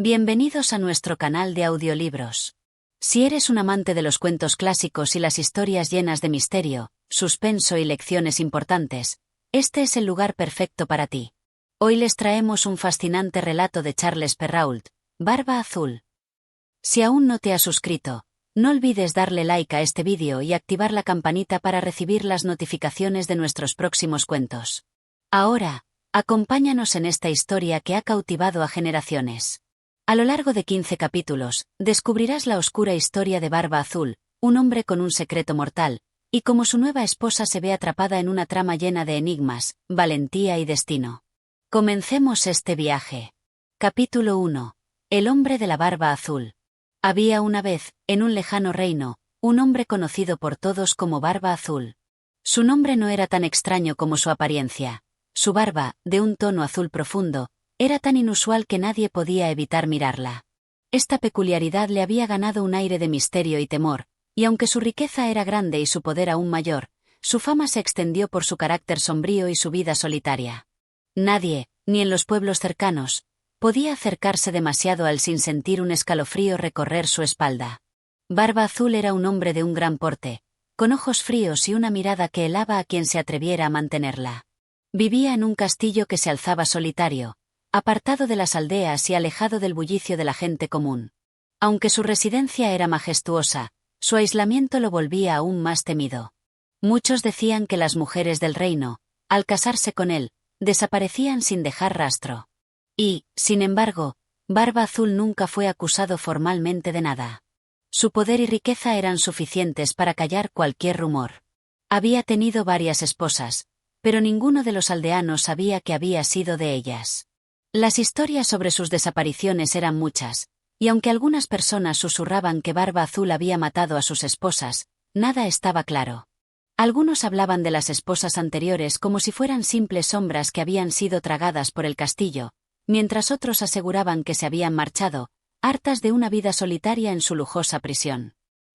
Bienvenidos a nuestro canal de audiolibros. Si eres un amante de los cuentos clásicos y las historias llenas de misterio, suspenso y lecciones importantes, este es el lugar perfecto para ti. Hoy les traemos un fascinante relato de Charles Perrault, Barba Azul. Si aún no te has suscrito, no olvides darle like a este vídeo y activar la campanita para recibir las notificaciones de nuestros próximos cuentos. Ahora, acompáñanos en esta historia que ha cautivado a generaciones. A lo largo de 15 capítulos, descubrirás la oscura historia de Barba Azul, un hombre con un secreto mortal, y cómo su nueva esposa se ve atrapada en una trama llena de enigmas, valentía y destino. Comencemos este viaje. Capítulo 1. El hombre de la barba azul. Había una vez, en un lejano reino, un hombre conocido por todos como Barba Azul. Su nombre no era tan extraño como su apariencia. Su barba, de un tono azul profundo, era tan inusual que nadie podía evitar mirarla. Esta peculiaridad le había ganado un aire de misterio y temor, y aunque su riqueza era grande y su poder aún mayor, su fama se extendió por su carácter sombrío y su vida solitaria. Nadie, ni en los pueblos cercanos, podía acercarse demasiado a él sin sentir un escalofrío recorrer su espalda. Barba Azul era un hombre de un gran porte, con ojos fríos y una mirada que helaba a quien se atreviera a mantenerla. Vivía en un castillo que se alzaba solitario, apartado de las aldeas y alejado del bullicio de la gente común. Aunque su residencia era majestuosa, su aislamiento lo volvía aún más temido. Muchos decían que las mujeres del reino, al casarse con él, desaparecían sin dejar rastro. Y, sin embargo, Barba Azul nunca fue acusado formalmente de nada. Su poder y riqueza eran suficientes para callar cualquier rumor. Había tenido varias esposas, pero ninguno de los aldeanos sabía que había sido de ellas. Las historias sobre sus desapariciones eran muchas, y aunque algunas personas susurraban que Barba Azul había matado a sus esposas, nada estaba claro. Algunos hablaban de las esposas anteriores como si fueran simples sombras que habían sido tragadas por el castillo, mientras otros aseguraban que se habían marchado, hartas de una vida solitaria en su lujosa prisión.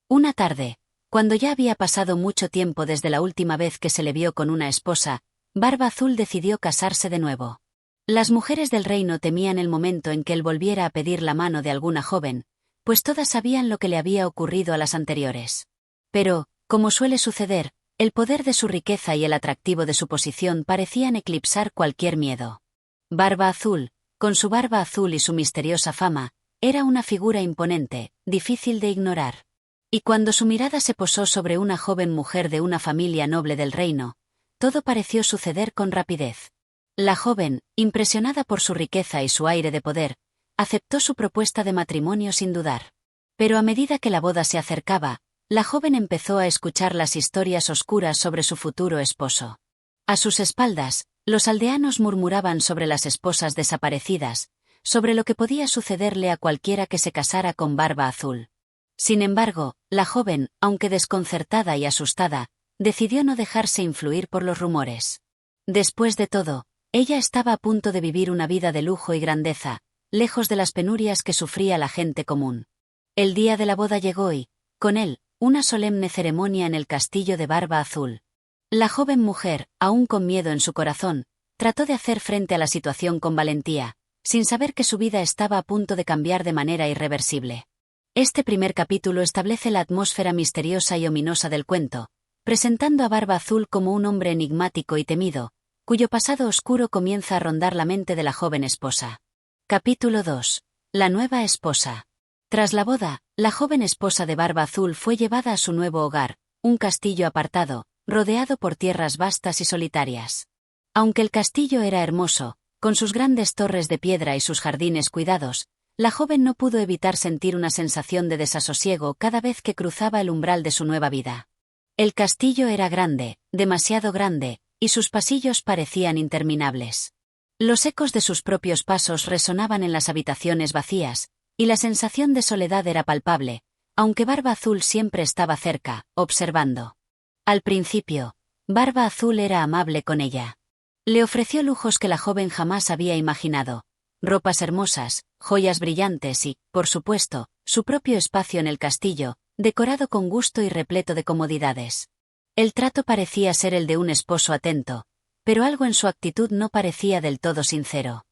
Una tarde, cuando ya había pasado mucho tiempo desde la última vez que se le vio con una esposa, Barba Azul decidió casarse de nuevo. Las mujeres del reino temían el momento en que él volviera a pedir la mano de alguna joven, pues todas sabían lo que le había ocurrido a las anteriores. Pero, como suele suceder, el poder de su riqueza y el atractivo de su posición parecían eclipsar cualquier miedo. Barba Azul, con su barba azul y su misteriosa fama, era una figura imponente, difícil de ignorar. Y cuando su mirada se posó sobre una joven mujer de una familia noble del reino, todo pareció suceder con rapidez. La joven, impresionada por su riqueza y su aire de poder, aceptó su propuesta de matrimonio sin dudar. Pero a medida que la boda se acercaba, la joven empezó a escuchar las historias oscuras sobre su futuro esposo. A sus espaldas, los aldeanos murmuraban sobre las esposas desaparecidas, sobre lo que podía sucederle a cualquiera que se casara con Barba Azul. Sin embargo, la joven, aunque desconcertada y asustada, decidió no dejarse influir por los rumores. Después de todo, ella estaba a punto de vivir una vida de lujo y grandeza, lejos de las penurias que sufría la gente común. El día de la boda llegó y, con él, una solemne ceremonia en el castillo de Barba Azul. La joven mujer, aún con miedo en su corazón, trató de hacer frente a la situación con valentía, sin saber que su vida estaba a punto de cambiar de manera irreversible. Este primer capítulo establece la atmósfera misteriosa y ominosa del cuento, presentando a Barba Azul como un hombre enigmático y temido, cuyo pasado oscuro comienza a rondar la mente de la joven esposa. Capítulo 2. La nueva esposa. Tras la boda, la joven esposa de Barba Azul fue llevada a su nuevo hogar, un castillo apartado, rodeado por tierras vastas y solitarias. Aunque el castillo era hermoso, con sus grandes torres de piedra y sus jardines cuidados, la joven no pudo evitar sentir una sensación de desasosiego cada vez que cruzaba el umbral de su nueva vida. El castillo era grande, demasiado grande, y sus pasillos parecían interminables. Los ecos de sus propios pasos resonaban en las habitaciones vacías, y la sensación de soledad era palpable, aunque Barba Azul siempre estaba cerca, observando. Al principio, Barba Azul era amable con ella. Le ofreció lujos que la joven jamás había imaginado, ropas hermosas, joyas brillantes y, por supuesto, su propio espacio en el castillo, decorado con gusto y repleto de comodidades. El trato parecía ser el de un esposo atento, pero algo en su actitud no parecía del todo sincero.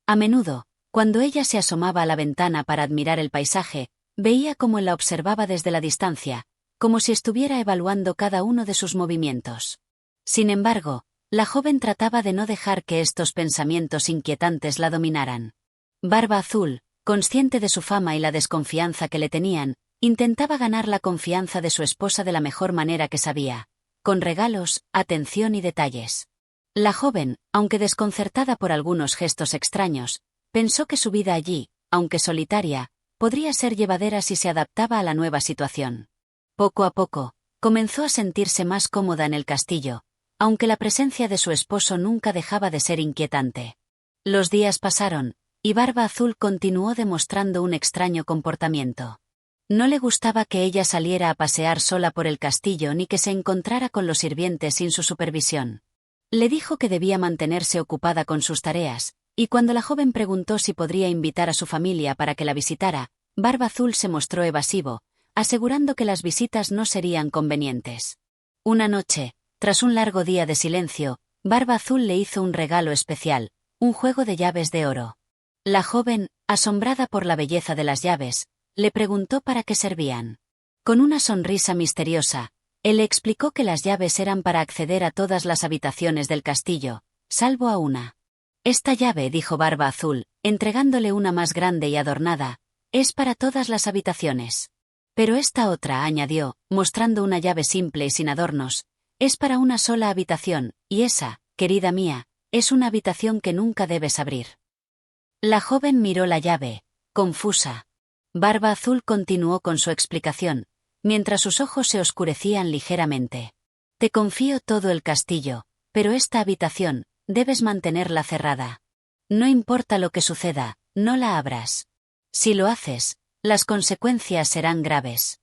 A menudo, Cuando ella se asomaba a la ventana para admirar el paisaje, veía cómo él la observaba desde la distancia, como si estuviera evaluando cada uno de sus movimientos. Sin embargo, la joven trataba de no dejar que estos pensamientos inquietantes la dominaran. Barba Azul, consciente de su fama y la desconfianza que le tenían, intentaba ganar la confianza de su esposa de la mejor manera que sabía, con regalos, atención y detalles. La joven, aunque desconcertada por algunos gestos extraños, pensó que su vida allí, aunque solitaria, podría ser llevadera si se adaptaba a la nueva situación. Poco a poco, comenzó a sentirse más cómoda en el castillo, aunque la presencia de su esposo nunca dejaba de ser inquietante. Los días pasaron, y Barba Azul continuó demostrando un extraño comportamiento. No le gustaba que ella saliera a pasear sola por el castillo ni que se encontrara con los sirvientes sin su supervisión. Le dijo que debía mantenerse ocupada con sus tareas, y cuando la joven preguntó si podría invitar a su familia para que la visitara, Barba Azul se mostró evasivo, asegurando que las visitas no serían convenientes. Una noche, tras un largo día de silencio, Barba Azul le hizo un regalo especial, un juego de llaves de oro. La joven, asombrada por la belleza de las llaves, le preguntó para qué servían. Con una sonrisa misteriosa, él le explicó que las llaves eran para acceder a todas las habitaciones del castillo, salvo a una. Esta llave, dijo Barba Azul, entregándole una más grande y adornada, es para todas las habitaciones. Pero esta otra, añadió, mostrando una llave simple y sin adornos, es para una sola habitación, y esa, querida mía, es una habitación que nunca debes abrir. La joven miró la llave, confusa. Barba Azul continuó con su explicación, mientras sus ojos se oscurecían ligeramente. Te confío todo el castillo, pero esta habitación, debes mantenerla cerrada. No importa lo que suceda, no la abras. Si lo haces, las consecuencias serán graves.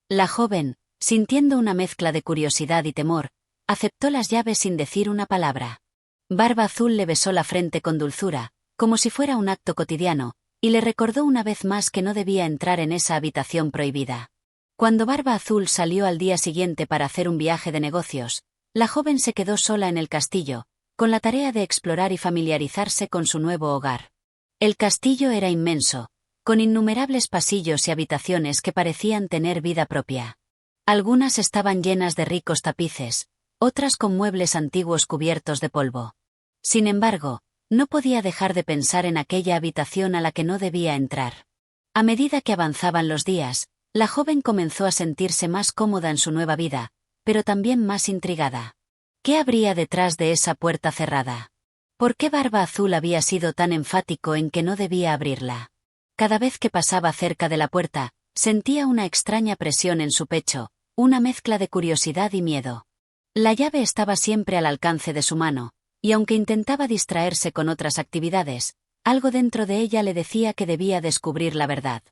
La joven, sintiendo una mezcla de curiosidad y temor, aceptó las llaves sin decir una palabra. Barba Azul le besó la frente con dulzura, como si fuera un acto cotidiano, y le recordó una vez más que no debía entrar en esa habitación prohibida. Cuando Barba Azul salió al día siguiente para hacer un viaje de negocios, la joven se quedó sola en el castillo, con la tarea de explorar y familiarizarse con su nuevo hogar. El castillo era inmenso, con innumerables pasillos y habitaciones que parecían tener vida propia. Algunas estaban llenas de ricos tapices, otras con muebles antiguos cubiertos de polvo. Sin embargo, no podía dejar de pensar en aquella habitación a la que no debía entrar. A medida que avanzaban los días, la joven comenzó a sentirse más cómoda en su nueva vida, pero también más intrigada. ¿Qué habría detrás de esa puerta cerrada? ¿Por qué Barba Azul había sido tan enfático en que no debía abrirla? Cada vez que pasaba cerca de la puerta, sentía una extraña presión en su pecho, una mezcla de curiosidad y miedo. La llave estaba siempre al alcance de su mano, y aunque intentaba distraerse con otras actividades, algo dentro de ella le decía que debía descubrir la verdad.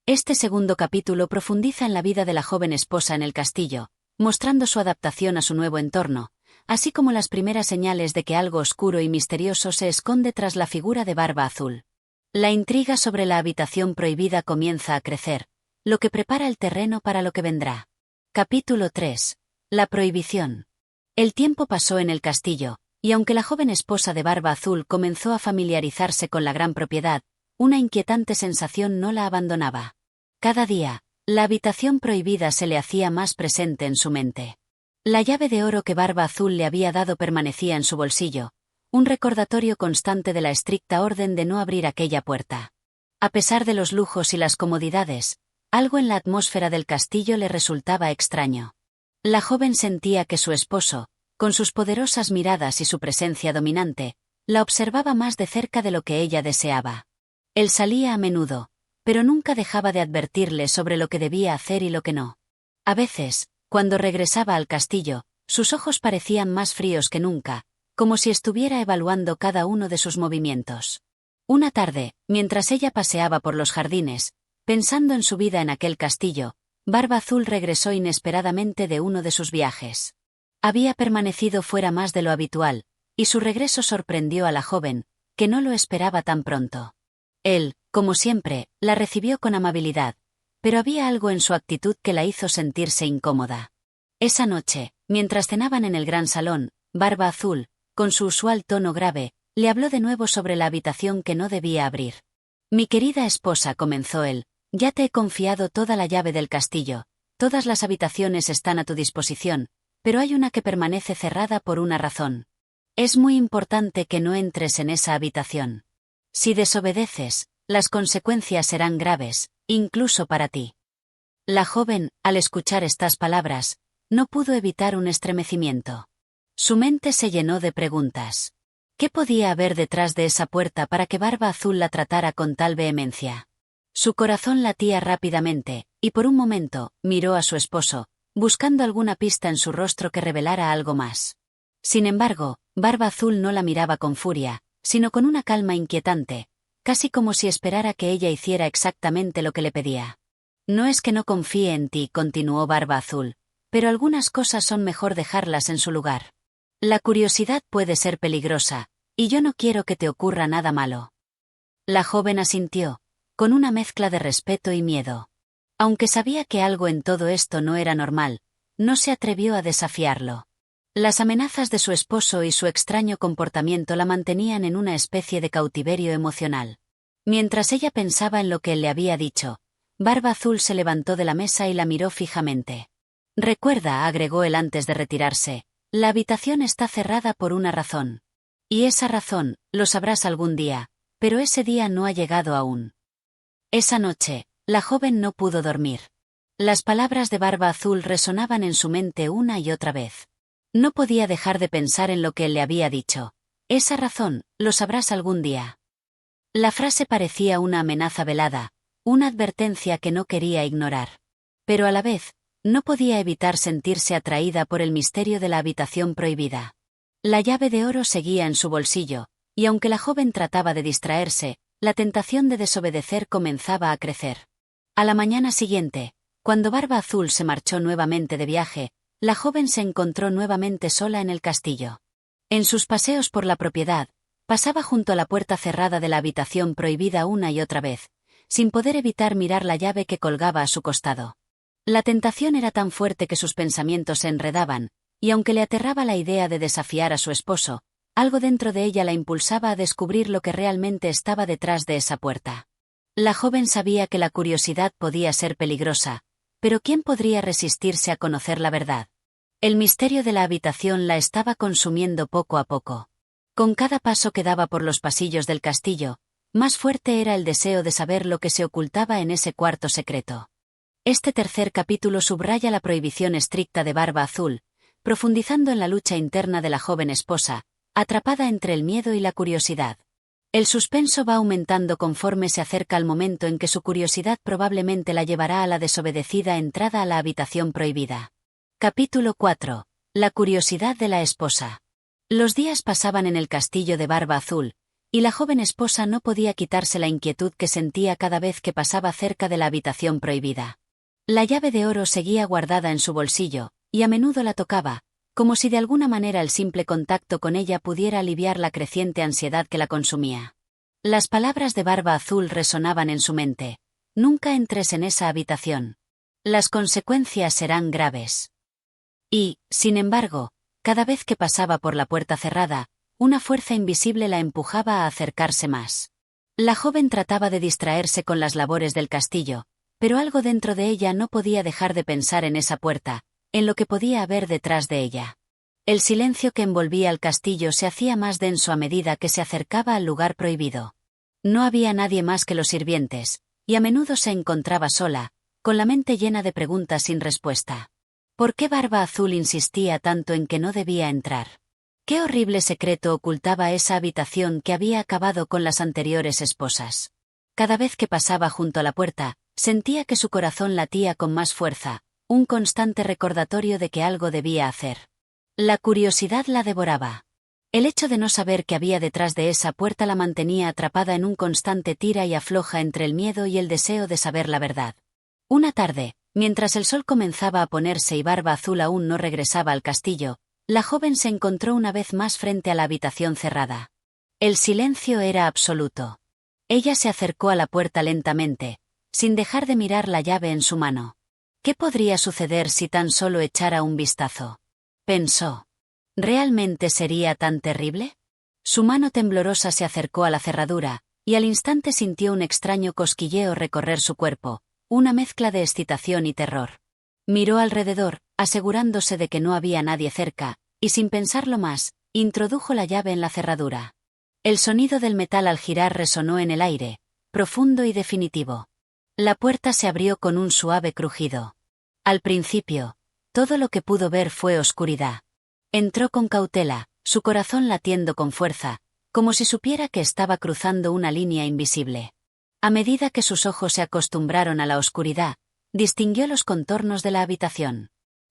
Este segundo capítulo profundiza en la vida de la joven esposa en el castillo, mostrando su adaptación a su nuevo entorno, así como las primeras señales de que algo oscuro y misterioso se esconde tras la figura de Barba Azul. La intriga sobre la habitación prohibida comienza a crecer, lo que prepara el terreno para lo que vendrá. Capítulo 3. La prohibición. El tiempo pasó en el castillo, y aunque la joven esposa de Barba Azul comenzó a familiarizarse con la gran propiedad, una inquietante sensación no la abandonaba. Cada día, la habitación prohibida se le hacía más presente en su mente. La llave de oro que Barba Azul le había dado permanecía en su bolsillo, un recordatorio constante de la estricta orden de no abrir aquella puerta. A pesar de los lujos y las comodidades, algo en la atmósfera del castillo le resultaba extraño. La joven sentía que su esposo, con sus poderosas miradas y su presencia dominante, la observaba más de cerca de lo que ella deseaba. Él salía a menudo, pero nunca dejaba de advertirle sobre lo que debía hacer y lo que no. A veces, cuando regresaba al castillo, sus ojos parecían más fríos que nunca, como si estuviera evaluando cada uno de sus movimientos. Una tarde, mientras ella paseaba por los jardines, pensando en su vida en aquel castillo, Barba Azul regresó inesperadamente de uno de sus viajes. Había permanecido fuera más de lo habitual, y su regreso sorprendió a la joven, que no lo esperaba tan pronto. Él, como siempre, la recibió con amabilidad, pero había algo en su actitud que la hizo sentirse incómoda. Esa noche, mientras cenaban en el gran salón, Barba Azul, con su usual tono grave, le habló de nuevo sobre la habitación que no debía abrir. Mi querida esposa, comenzó él, ya te he confiado toda la llave del castillo, todas las habitaciones están a tu disposición, pero hay una que permanece cerrada por una razón. Es muy importante que no entres en esa habitación. Si desobedeces, las consecuencias serán graves, incluso para ti. La joven, al escuchar estas palabras, no pudo evitar un estremecimiento. Su mente se llenó de preguntas. ¿Qué podía haber detrás de esa puerta para que Barba Azul la tratara con tal vehemencia? Su corazón latía rápidamente, y por un momento, miró a su esposo, buscando alguna pista en su rostro que revelara algo más. Sin embargo, Barba Azul no la miraba con furia, sino con una calma inquietante, casi como si esperara que ella hiciera exactamente lo que le pedía. No es que no confíe en ti, continuó Barba Azul, pero algunas cosas son mejor dejarlas en su lugar. La curiosidad puede ser peligrosa, y yo no quiero que te ocurra nada malo. La joven asintió, con una mezcla de respeto y miedo. Aunque sabía que algo en todo esto no era normal, no se atrevió a desafiarlo. Las amenazas de su esposo y su extraño comportamiento la mantenían en una especie de cautiverio emocional. Mientras ella pensaba en lo que él le había dicho, Barba Azul se levantó de la mesa y la miró fijamente. Recuerda, agregó él antes de retirarse, la habitación está cerrada por una razón. Y esa razón, lo sabrás algún día, pero ese día no ha llegado aún. Esa noche, la joven no pudo dormir. Las palabras de Barba Azul resonaban en su mente una y otra vez. No podía dejar de pensar en lo que él le había dicho. Esa razón, lo sabrás algún día. La frase parecía una amenaza velada, una advertencia que no quería ignorar. Pero a la vez, no podía evitar sentirse atraída por el misterio de la habitación prohibida. La llave de oro seguía en su bolsillo, y aunque la joven trataba de distraerse, la tentación de desobedecer comenzaba a crecer. A la mañana siguiente, cuando Barba Azul se marchó nuevamente de viaje, la joven se encontró nuevamente sola en el castillo. En sus paseos por la propiedad, pasaba junto a la puerta cerrada de la habitación prohibida una y otra vez, sin poder evitar mirar la llave que colgaba a su costado. La tentación era tan fuerte que sus pensamientos se enredaban, y aunque le aterraba la idea de desafiar a su esposo, algo dentro de ella la impulsaba a descubrir lo que realmente estaba detrás de esa puerta. La joven sabía que la curiosidad podía ser peligrosa, pero ¿quién podría resistirse a conocer la verdad? El misterio de la habitación la estaba consumiendo poco a poco. Con cada paso que daba por los pasillos del castillo, más fuerte era el deseo de saber lo que se ocultaba en ese cuarto secreto. Este tercer capítulo subraya la prohibición estricta de Barba Azul, profundizando en la lucha interna de la joven esposa, atrapada entre el miedo y la curiosidad. El suspenso va aumentando conforme se acerca al momento en que su curiosidad probablemente la llevará a la desobedecida entrada a la habitación prohibida. Capítulo 4. La curiosidad de la esposa. Los días pasaban en el castillo de Barba Azul, y la joven esposa no podía quitarse la inquietud que sentía cada vez que pasaba cerca de la habitación prohibida. La llave de oro seguía guardada en su bolsillo, y a menudo la tocaba, como si de alguna manera el simple contacto con ella pudiera aliviar la creciente ansiedad que la consumía. Las palabras de Barba Azul resonaban en su mente. Nunca entres en esa habitación. Las consecuencias serán graves. Y, sin embargo, cada vez que pasaba por la puerta cerrada, una fuerza invisible la empujaba a acercarse más. La joven trataba de distraerse con las labores del castillo, pero algo dentro de ella no podía dejar de pensar en esa puerta, en lo que podía haber detrás de ella. El silencio que envolvía al castillo se hacía más denso a medida que se acercaba al lugar prohibido. No había nadie más que los sirvientes, y a menudo se encontraba sola, con la mente llena de preguntas sin respuesta. ¿Por qué Barba Azul insistía tanto en que no debía entrar? ¿Qué horrible secreto ocultaba esa habitación que había acabado con las anteriores esposas? Cada vez que pasaba junto a la puerta, sentía que su corazón latía con más fuerza, un constante recordatorio de que algo debía hacer. La curiosidad la devoraba. El hecho de no saber qué había detrás de esa puerta la mantenía atrapada en un constante tira y afloja entre el miedo y el deseo de saber la verdad. Una tarde, mientras el sol comenzaba a ponerse y Barba Azul aún no regresaba al castillo, la joven se encontró una vez más frente a la habitación cerrada. El silencio era absoluto. Ella se acercó a la puerta lentamente, sin dejar de mirar la llave en su mano. ¿Qué podría suceder si tan solo echara un vistazo? Pensó. ¿Realmente sería tan terrible? Su mano temblorosa se acercó a la cerradura, y al instante sintió un extraño cosquilleo recorrer su cuerpo, una mezcla de excitación y terror. Miró alrededor, asegurándose de que no había nadie cerca, y sin pensarlo más, introdujo la llave en la cerradura. El sonido del metal al girar resonó en el aire, profundo y definitivo. La puerta se abrió con un suave crujido. Al principio, todo lo que pudo ver fue oscuridad. Entró con cautela, su corazón latiendo con fuerza, como si supiera que estaba cruzando una línea invisible. A medida que sus ojos se acostumbraron a la oscuridad, distinguió los contornos de la habitación.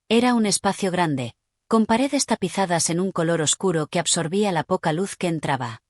Era un espacio grande, con paredes tapizadas en un color oscuro que absorbía la poca luz que entraba.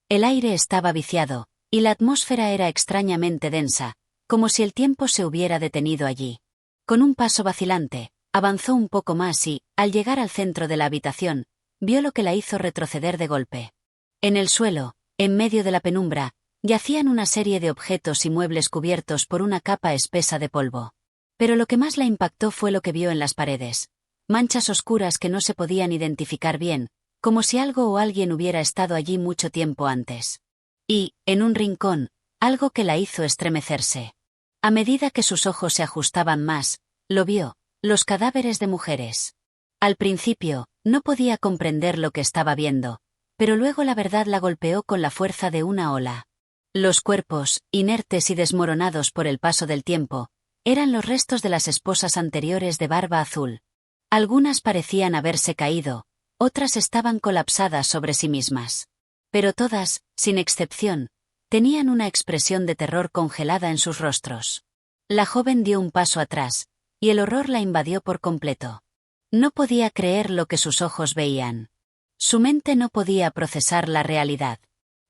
El aire estaba viciado, y la atmósfera era extrañamente densa, como si el tiempo se hubiera detenido allí. Con un paso vacilante, avanzó un poco más y, al llegar al centro de la habitación, vio lo que la hizo retroceder de golpe. En el suelo, en medio de la penumbra, yacían una serie de objetos y muebles cubiertos por una capa espesa de polvo. Pero lo que más la impactó fue lo que vio en las paredes. Manchas oscuras que no se podían identificar bien, como si algo o alguien hubiera estado allí mucho tiempo antes. Y, en un rincón, algo que la hizo estremecerse. A medida que sus ojos se ajustaban más, lo vio, los cadáveres de mujeres. Al principio, no podía comprender lo que estaba viendo, pero luego la verdad la golpeó con la fuerza de una ola. Los cuerpos, inertes y desmoronados por el paso del tiempo, eran los restos de las esposas anteriores de Barba Azul. Algunas parecían haberse caído, otras estaban colapsadas sobre sí mismas. Pero todas, sin excepción, tenían una expresión de terror congelada en sus rostros. La joven dio un paso atrás, y el horror la invadió por completo. No podía creer lo que sus ojos veían. Su mente no podía procesar la realidad.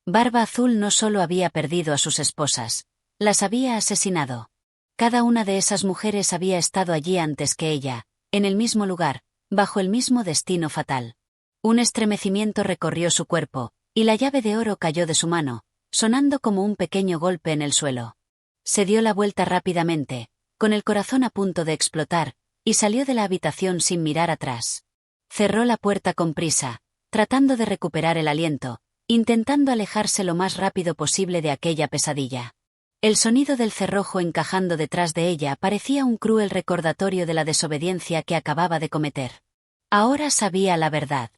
Barba Azul no solo había perdido a sus esposas, las había asesinado. Cada una de esas mujeres había estado allí antes que ella, en el mismo lugar, bajo el mismo destino fatal. Un estremecimiento recorrió su cuerpo, y la llave de oro cayó de su mano, sonando como un pequeño golpe en el suelo. Se dio la vuelta rápidamente, con el corazón a punto de explotar, y salió de la habitación sin mirar atrás. Cerró la puerta con prisa, tratando de recuperar el aliento, intentando alejarse lo más rápido posible de aquella pesadilla. El sonido del cerrojo encajando detrás de ella parecía un cruel recordatorio de la desobediencia que acababa de cometer. Ahora sabía la verdad.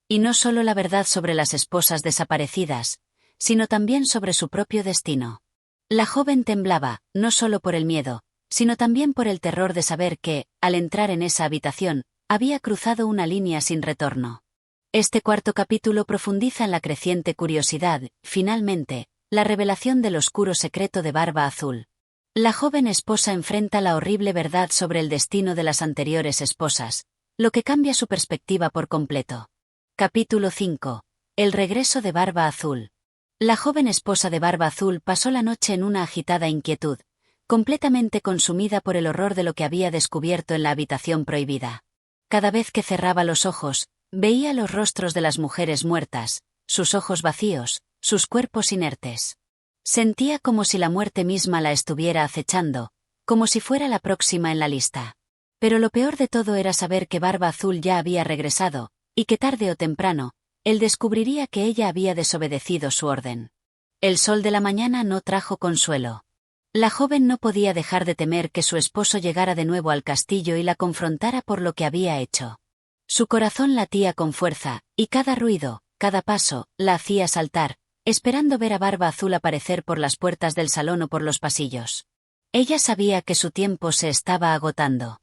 Y no solo la verdad sobre las esposas desaparecidas, sino también sobre su propio destino. La joven temblaba, no solo por el miedo, sino también por el terror de saber que, al entrar en esa habitación, había cruzado una línea sin retorno. Este cuarto capítulo profundiza en la creciente curiosidad, finalmente, la revelación del oscuro secreto de Barba Azul. La joven esposa enfrenta la horrible verdad sobre el destino de las anteriores esposas, lo que cambia su perspectiva por completo. Capítulo 5. El regreso de Barba Azul. La joven esposa de Barba Azul pasó la noche en una agitada inquietud, completamente consumida por el horror de lo que había descubierto en la habitación prohibida. Cada vez que cerraba los ojos, veía los rostros de las mujeres muertas, sus ojos vacíos, sus cuerpos inertes. Sentía como si la muerte misma la estuviera acechando, como si fuera la próxima en la lista. Pero lo peor de todo era saber que Barba Azul ya había regresado, y que tarde o temprano, él descubriría que ella había desobedecido su orden. El sol de la mañana no trajo consuelo. La joven no podía dejar de temer que su esposo llegara de nuevo al castillo y la confrontara por lo que había hecho. Su corazón latía con fuerza, y cada ruido, cada paso, la hacía saltar, esperando ver a Barba Azul aparecer por las puertas del salón o por los pasillos. Ella sabía que su tiempo se estaba agotando.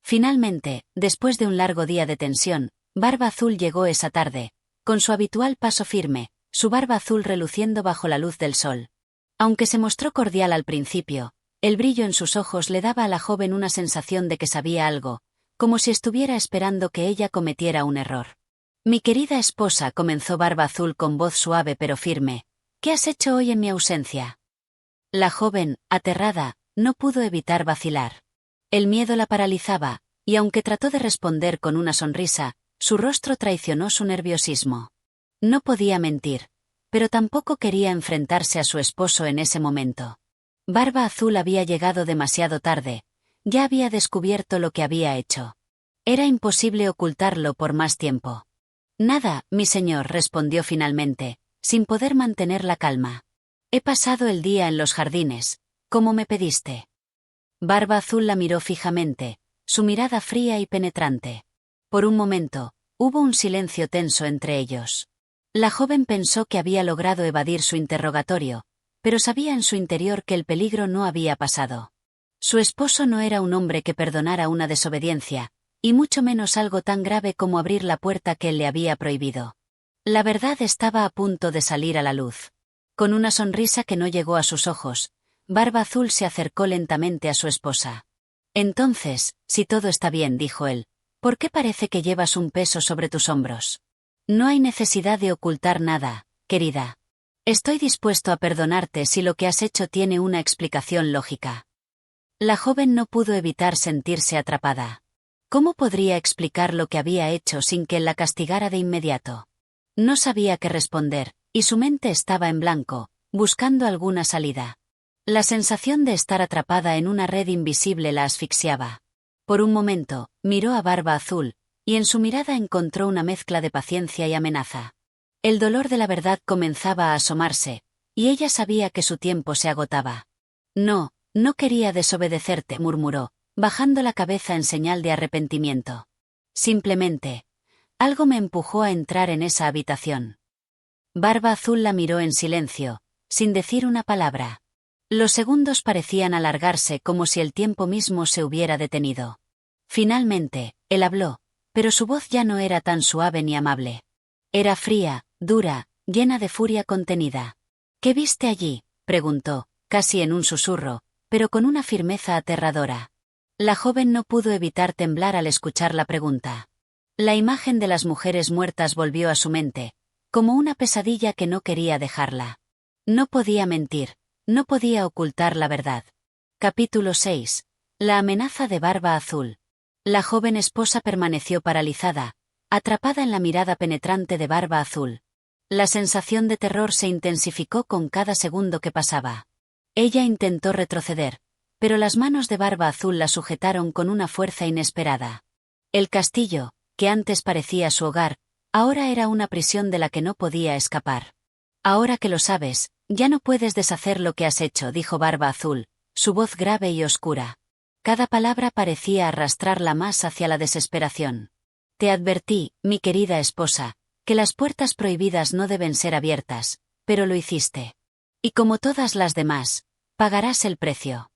Finalmente, después de un largo día de tensión, Barba Azul llegó esa tarde, con su habitual paso firme, su barba azul reluciendo bajo la luz del sol. Aunque se mostró cordial al principio, el brillo en sus ojos le daba a la joven una sensación de que sabía algo, como si estuviera esperando que ella cometiera un error. «Mi querida esposa», comenzó Barba Azul con voz suave pero firme, «¿qué has hecho hoy en mi ausencia?» La joven, aterrada, no pudo evitar vacilar. El miedo la paralizaba, y aunque trató de responder con una sonrisa, su rostro traicionó su nerviosismo. No podía mentir, pero tampoco quería enfrentarse a su esposo en ese momento. Barba Azul había llegado demasiado tarde, ya había descubierto lo que había hecho. Era imposible ocultarlo por más tiempo. «Nada, mi señor», respondió finalmente, sin poder mantener la calma. He pasado el día en los jardines, como me pediste. Barba Azul la miró fijamente, su mirada fría y penetrante. Por un momento, hubo un silencio tenso entre ellos. La joven pensó que había logrado evadir su interrogatorio, pero sabía en su interior que el peligro no había pasado. Su esposo no era un hombre que perdonara una desobediencia, y mucho menos algo tan grave como abrir la puerta que él le había prohibido. La verdad estaba a punto de salir a la luz. Con una sonrisa que no llegó a sus ojos, Barba Azul se acercó lentamente a su esposa. Entonces, si todo está bien, dijo él, ¿por qué parece que llevas un peso sobre tus hombros? No hay necesidad de ocultar nada, querida. Estoy dispuesto a perdonarte si lo que has hecho tiene una explicación lógica. La joven no pudo evitar sentirse atrapada. ¿Cómo podría explicar lo que había hecho sin que él la castigara de inmediato? No sabía qué responder, y su mente estaba en blanco, buscando alguna salida. La sensación de estar atrapada en una red invisible la asfixiaba. Por un momento, miró a Barba Azul, y en su mirada encontró una mezcla de paciencia y amenaza. El dolor de la verdad comenzaba a asomarse, y ella sabía que su tiempo se agotaba. No quería desobedecerte, murmuró, bajando la cabeza en señal de arrepentimiento. Simplemente, algo me empujó a entrar en esa habitación. Barba Azul la miró en silencio, sin decir una palabra. Los segundos parecían alargarse como si el tiempo mismo se hubiera detenido. Finalmente, él habló, pero su voz ya no era tan suave ni amable. Era fría, dura, llena de furia contenida. ¿Qué viste allí?, preguntó, casi en un susurro, pero con una firmeza aterradora. La joven no pudo evitar temblar al escuchar la pregunta. La imagen de las mujeres muertas volvió a su mente, como una pesadilla que no quería dejarla. No podía mentir, no podía ocultar la verdad. Capítulo 6. La amenaza de Barba Azul. La joven esposa permaneció paralizada, atrapada en la mirada penetrante de Barba Azul. La sensación de terror se intensificó con cada segundo que pasaba. Ella intentó retroceder, pero las manos de Barba Azul la sujetaron con una fuerza inesperada. El castillo, que antes parecía su hogar, ahora era una prisión de la que no podía escapar. Ahora que lo sabes, ya no puedes deshacer lo que has hecho, dijo Barba Azul, su voz grave y oscura. Cada palabra parecía arrastrarla más hacia la desesperación. Te advertí, mi querida esposa, que las puertas prohibidas no deben ser abiertas, pero lo hiciste. Y como todas las demás, pagarás el precio.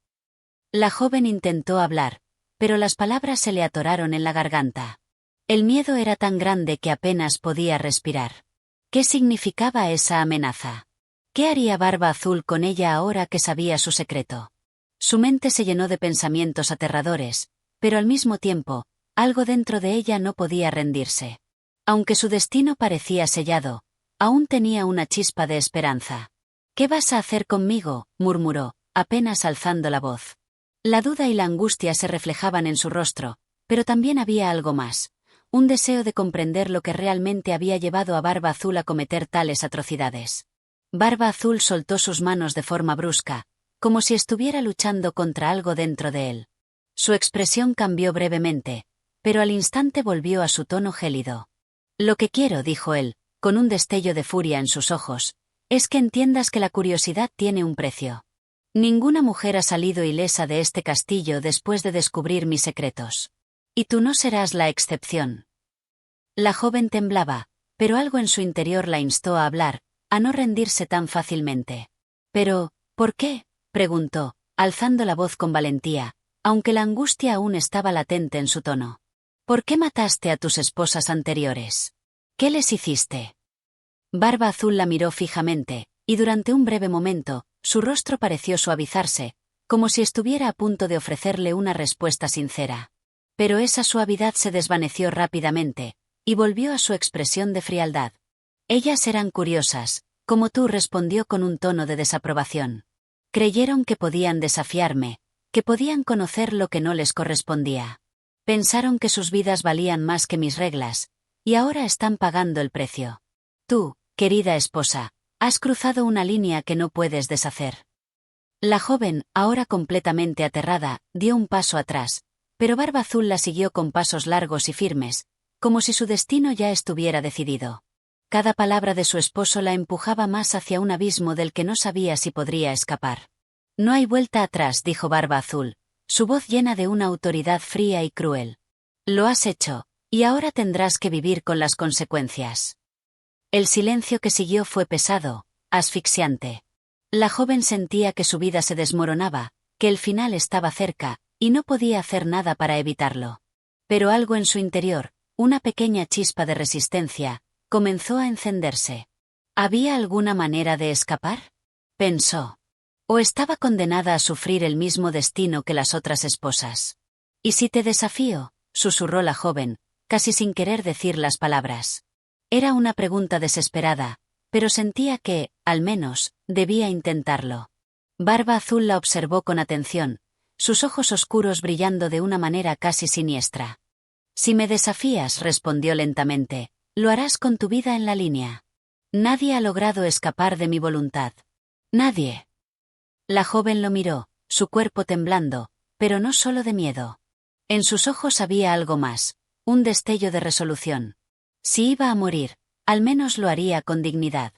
La joven intentó hablar, pero las palabras se le atoraron en la garganta. El miedo era tan grande que apenas podía respirar. ¿Qué significaba esa amenaza? ¿Qué haría Barba Azul con ella ahora que sabía su secreto? Su mente se llenó de pensamientos aterradores, pero al mismo tiempo, algo dentro de ella no podía rendirse. Aunque su destino parecía sellado, aún tenía una chispa de esperanza. ¿Qué vas a hacer conmigo?, murmuró, apenas alzando la voz. La duda y la angustia se reflejaban en su rostro, pero también había algo más, un deseo de comprender lo que realmente había llevado a Barba Azul a cometer tales atrocidades. Barba Azul soltó sus manos de forma brusca, como si estuviera luchando contra algo dentro de él. Su expresión cambió brevemente, pero al instante volvió a su tono gélido. Lo que quiero, dijo él, con un destello de furia en sus ojos, es que entiendas que la curiosidad tiene un precio. Ninguna mujer ha salido ilesa de este castillo después de descubrir mis secretos. Y tú no serás la excepción. La joven temblaba, pero algo en su interior la instó a hablar, a no rendirse tan fácilmente. Pero, ¿por qué?, preguntó, alzando la voz con valentía, aunque la angustia aún estaba latente en su tono. ¿Por qué mataste a tus esposas anteriores? ¿Qué les hiciste? Barba Azul la miró fijamente, y durante un breve momento, su rostro pareció suavizarse, como si estuviera a punto de ofrecerle una respuesta sincera. Pero esa suavidad se desvaneció rápidamente, y volvió a su expresión de frialdad. Ellas eran curiosas, como tú, respondió con un tono de desaprobación. Creyeron que podían desafiarme, que podían conocer lo que no les correspondía. Pensaron que sus vidas valían más que mis reglas, y ahora están pagando el precio. Tú, querida esposa, has cruzado una línea que no puedes deshacer. La joven, ahora completamente aterrada, dio un paso atrás, pero Barba Azul la siguió con pasos largos y firmes, como si su destino ya estuviera decidido. Cada palabra de su esposo la empujaba más hacia un abismo del que no sabía si podría escapar. No hay vuelta atrás, dijo Barba Azul, su voz llena de una autoridad fría y cruel. Lo has hecho, y ahora tendrás que vivir con las consecuencias. El silencio que siguió fue pesado, asfixiante. La joven sentía que su vida se desmoronaba, que el final estaba cerca, y no podía hacer nada para evitarlo. Pero algo en su interior, una pequeña chispa de resistencia, comenzó a encenderse. ¿Había alguna manera de escapar? Pensó. ¿O estaba condenada a sufrir el mismo destino que las otras esposas? ¿Y si te desafío?, susurró la joven, casi sin querer decir las palabras. Era una pregunta desesperada, pero sentía que, al menos, debía intentarlo. Barba Azul la observó con atención, sus ojos oscuros brillando de una manera casi siniestra. Si me desafías, respondió lentamente, lo harás con tu vida en la línea. Nadie ha logrado escapar de mi voluntad. Nadie. La joven lo miró, su cuerpo temblando, pero no solo de miedo. En sus ojos había algo más, un destello de resolución. Si iba a morir, al menos lo haría con dignidad.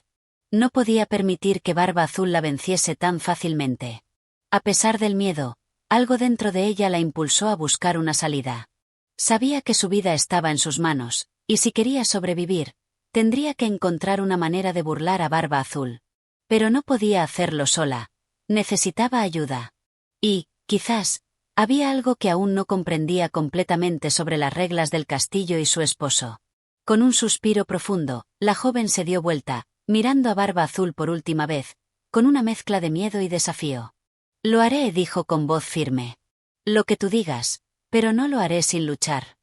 No podía permitir que Barba Azul la venciese tan fácilmente. A pesar del miedo, algo dentro de ella la impulsó a buscar una salida. Sabía que su vida estaba en sus manos, y si quería sobrevivir, tendría que encontrar una manera de burlar a Barba Azul. Pero no podía hacerlo sola. Necesitaba ayuda. Y, quizás, había algo que aún no comprendía completamente sobre las reglas del castillo y su esposo. Con un suspiro profundo, la joven se dio vuelta, mirando a Barba Azul por última vez, con una mezcla de miedo y desafío. Lo haré, dijo con voz firme. Lo que tú digas, pero no lo haré sin luchar.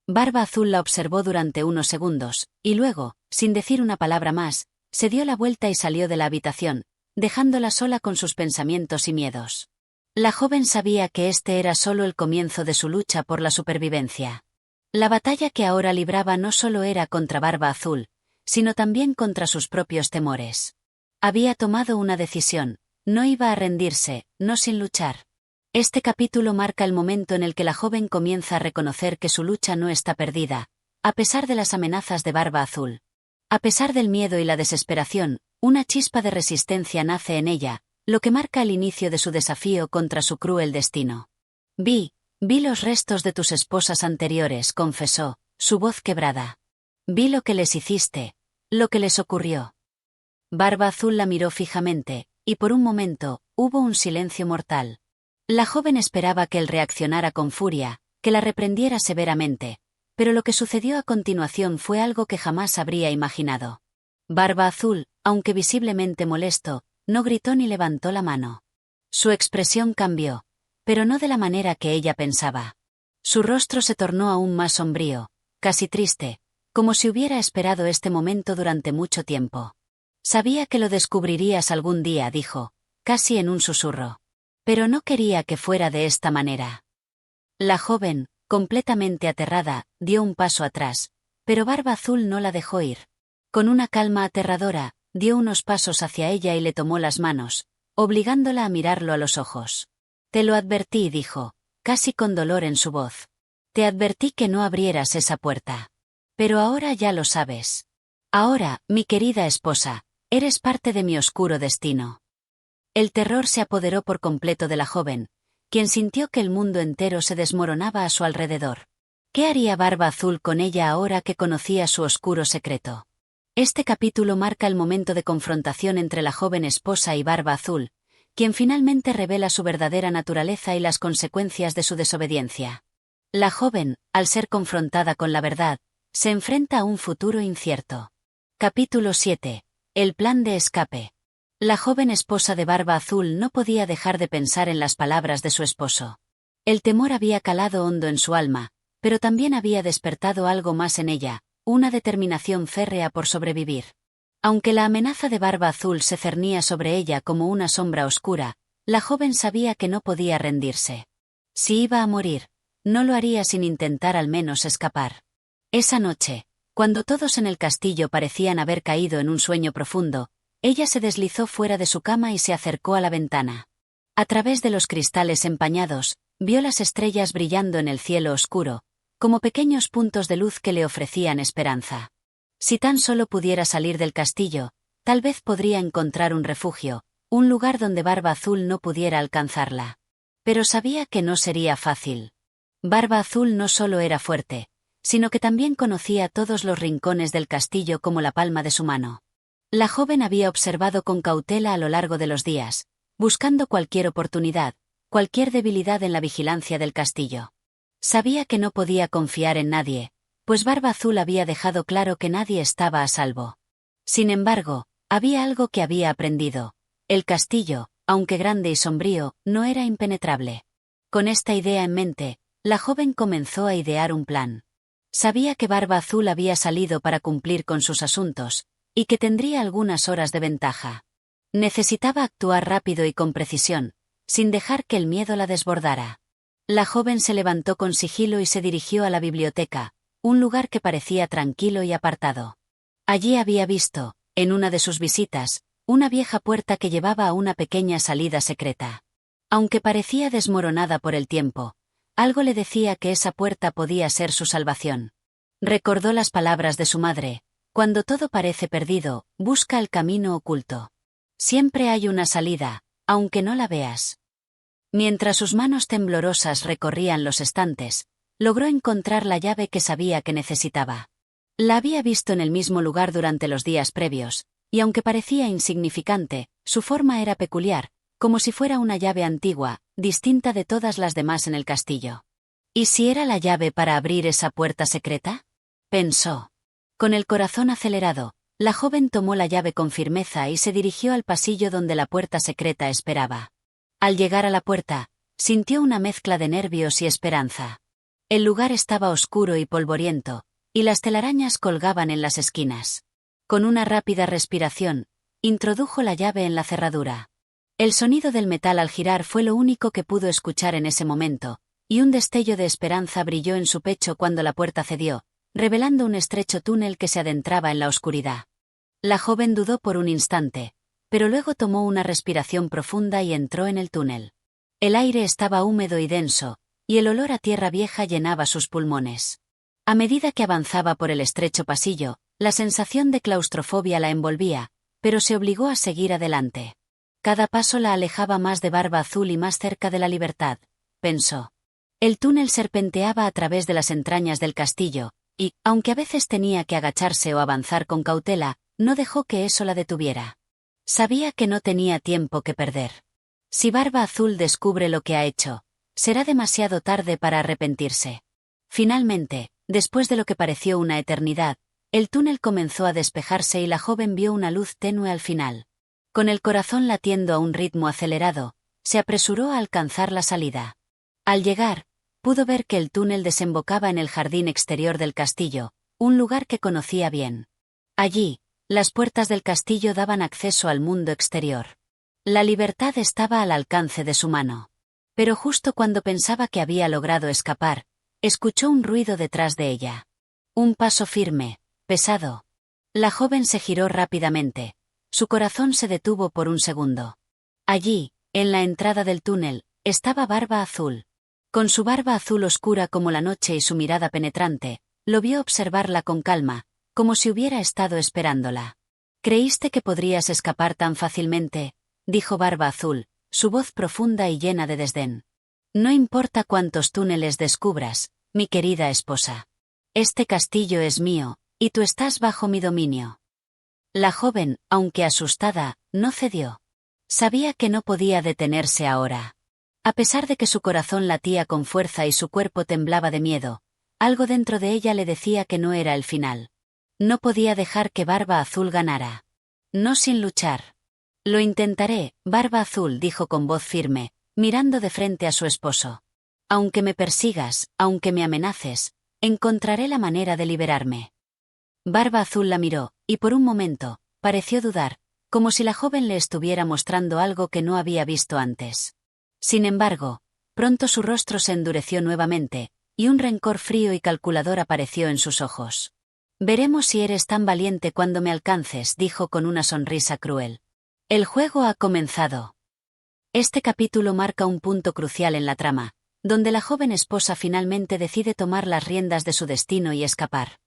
Barba Azul la observó durante unos segundos, y luego, sin decir una palabra más, se dio la vuelta y salió de la habitación, dejándola sola con sus pensamientos y miedos. La joven sabía que este era solo el comienzo de su lucha por la supervivencia. La batalla que ahora libraba no solo era contra Barba Azul, sino también contra sus propios temores. Había tomado una decisión, no iba a rendirse, no sin luchar. Este capítulo marca el momento en el que la joven comienza a reconocer que su lucha no está perdida, a pesar de las amenazas de Barba Azul. A pesar del miedo y la desesperación, una chispa de resistencia nace en ella, lo que marca el inicio de su desafío contra su cruel destino. Vi los restos de tus esposas anteriores, confesó, su voz quebrada. Vi lo que les hiciste, lo que les ocurrió. Barba Azul la miró fijamente, y por un momento, hubo un silencio mortal. La joven esperaba que él reaccionara con furia, que la reprendiera severamente, pero lo que sucedió a continuación fue algo que jamás habría imaginado. Barba Azul, aunque visiblemente molesto, no gritó ni levantó la mano. Su expresión cambió, pero no de la manera que ella pensaba. Su rostro se tornó aún más sombrío, casi triste, como si hubiera esperado este momento durante mucho tiempo. Sabía que lo descubrirías algún día, dijo, casi en un susurro. Pero no quería que fuera de esta manera. La joven, completamente aterrada, dio un paso atrás, pero Barba Azul no la dejó ir. Con una calma aterradora, dio unos pasos hacia ella y le tomó las manos, obligándola a mirarlo a los ojos. Te lo advertí, dijo, casi con dolor en su voz. Te advertí que no abrieras esa puerta. Pero ahora ya lo sabes. Ahora, mi querida esposa, eres parte de mi oscuro destino. El terror se apoderó por completo de la joven, quien sintió que el mundo entero se desmoronaba a su alrededor. ¿Qué haría Barba Azul con ella ahora que conocía su oscuro secreto? Este capítulo marca el momento de confrontación entre la joven esposa y Barba Azul, quien finalmente revela su verdadera naturaleza y las consecuencias de su desobediencia. La joven, al ser confrontada con la verdad, se enfrenta a un futuro incierto. Capítulo 7. El plan de escape. La joven esposa de Barba Azul no podía dejar de pensar en las palabras de su esposo. El temor había calado hondo en su alma, pero también había despertado algo más en ella, una determinación férrea por sobrevivir. Aunque la amenaza de Barba Azul se cernía sobre ella como una sombra oscura, la joven sabía que no podía rendirse. Si iba a morir, no lo haría sin intentar al menos escapar. Esa noche, cuando todos en el castillo parecían haber caído en un sueño profundo, ella se deslizó fuera de su cama y se acercó a la ventana. A través de los cristales empañados, vio las estrellas brillando en el cielo oscuro, como pequeños puntos de luz que le ofrecían esperanza. Si tan solo pudiera salir del castillo, tal vez podría encontrar un refugio, un lugar donde Barba Azul no pudiera alcanzarla. Pero sabía que no sería fácil. Barba Azul no solo era fuerte, sino que también conocía todos los rincones del castillo como la palma de su mano. La joven había observado con cautela a lo largo de los días, buscando cualquier oportunidad, cualquier debilidad en la vigilancia del castillo. Sabía que no podía confiar en nadie, pues Barba Azul había dejado claro que nadie estaba a salvo. Sin embargo, había algo que había aprendido. El castillo, aunque grande y sombrío, no era impenetrable. Con esta idea en mente, la joven comenzó a idear un plan. Sabía que Barba Azul había salido para cumplir con sus asuntos, y que tendría algunas horas de ventaja. Necesitaba actuar rápido y con precisión, sin dejar que el miedo la desbordara. La joven se levantó con sigilo y se dirigió a la biblioteca, un lugar que parecía tranquilo y apartado. Allí había visto, en una de sus visitas, una vieja puerta que llevaba a una pequeña salida secreta. Aunque parecía desmoronada por el tiempo, algo le decía que esa puerta podía ser su salvación. Recordó las palabras de su madre: cuando todo parece perdido, busca el camino oculto. Siempre hay una salida, aunque no la veas. Mientras sus manos temblorosas recorrían los estantes, logró encontrar la llave que sabía que necesitaba. La había visto en el mismo lugar durante los días previos, y aunque parecía insignificante, su forma era peculiar, como si fuera una llave antigua, distinta de todas las demás en el castillo. ¿Y si era la llave para abrir esa puerta secreta? Pensó. Con el corazón acelerado, la joven tomó la llave con firmeza y se dirigió al pasillo donde la puerta secreta esperaba. Al llegar a la puerta, sintió una mezcla de nervios y esperanza. El lugar estaba oscuro y polvoriento, y las telarañas colgaban en las esquinas. Con una rápida respiración, introdujo la llave en la cerradura. El sonido del metal al girar fue lo único que pudo escuchar en ese momento, y un destello de esperanza brilló en su pecho cuando la puerta cedió, revelando un estrecho túnel que se adentraba en la oscuridad. La joven dudó por un instante, pero luego tomó una respiración profunda y entró en el túnel. El aire estaba húmedo y denso, y el olor a tierra vieja llenaba sus pulmones. A medida que avanzaba por el estrecho pasillo, la sensación de claustrofobia la envolvía, pero se obligó a seguir adelante. Cada paso la alejaba más de Barba Azul y más cerca de la libertad, pensó. El túnel serpenteaba a través de las entrañas del castillo, y, aunque a veces tenía que agacharse o avanzar con cautela, no dejó que eso la detuviera. Sabía que no tenía tiempo que perder. Si Barba Azul descubre lo que ha hecho, será demasiado tarde para arrepentirse. Finalmente, después de lo que pareció una eternidad, el túnel comenzó a despejarse y la joven vio una luz tenue al final. Con el corazón latiendo a un ritmo acelerado, se apresuró a alcanzar la salida. Al llegar, pudo ver que el túnel desembocaba en el jardín exterior del castillo, un lugar que conocía bien. Allí, las puertas del castillo daban acceso al mundo exterior. La libertad estaba al alcance de su mano. Pero justo cuando pensaba que había logrado escapar, escuchó un ruido detrás de ella. Un paso firme, pesado. La joven se giró rápidamente. Su corazón se detuvo por un segundo. Allí, en la entrada del túnel, estaba Barba Azul. Con su barba azul oscura como la noche y su mirada penetrante, lo vio observarla con calma, como si hubiera estado esperándola. «¿Creíste que podrías escapar tan fácilmente?», dijo Barba Azul, su voz profunda y llena de desdén. «No importa cuántos túneles descubras, mi querida esposa. Este castillo es mío, y tú estás bajo mi dominio». La joven, aunque asustada, no cedió. Sabía que no podía detenerse ahora. A pesar de que su corazón latía con fuerza y su cuerpo temblaba de miedo, algo dentro de ella le decía que no era el final. No podía dejar que Barba Azul ganara. No sin luchar. «Lo intentaré, Barba Azul», dijo con voz firme, mirando de frente a su esposo. «Aunque me persigas, aunque me amenaces, encontraré la manera de liberarme». Barba Azul la miró, y por un momento, pareció dudar, como si la joven le estuviera mostrando algo que no había visto antes. Sin embargo, pronto su rostro se endureció nuevamente, y un rencor frío y calculador apareció en sus ojos. «Veremos si eres tan valiente cuando me alcances», dijo con una sonrisa cruel. El juego ha comenzado. Este capítulo marca un punto crucial en la trama, donde la joven esposa finalmente decide tomar las riendas de su destino y escapar.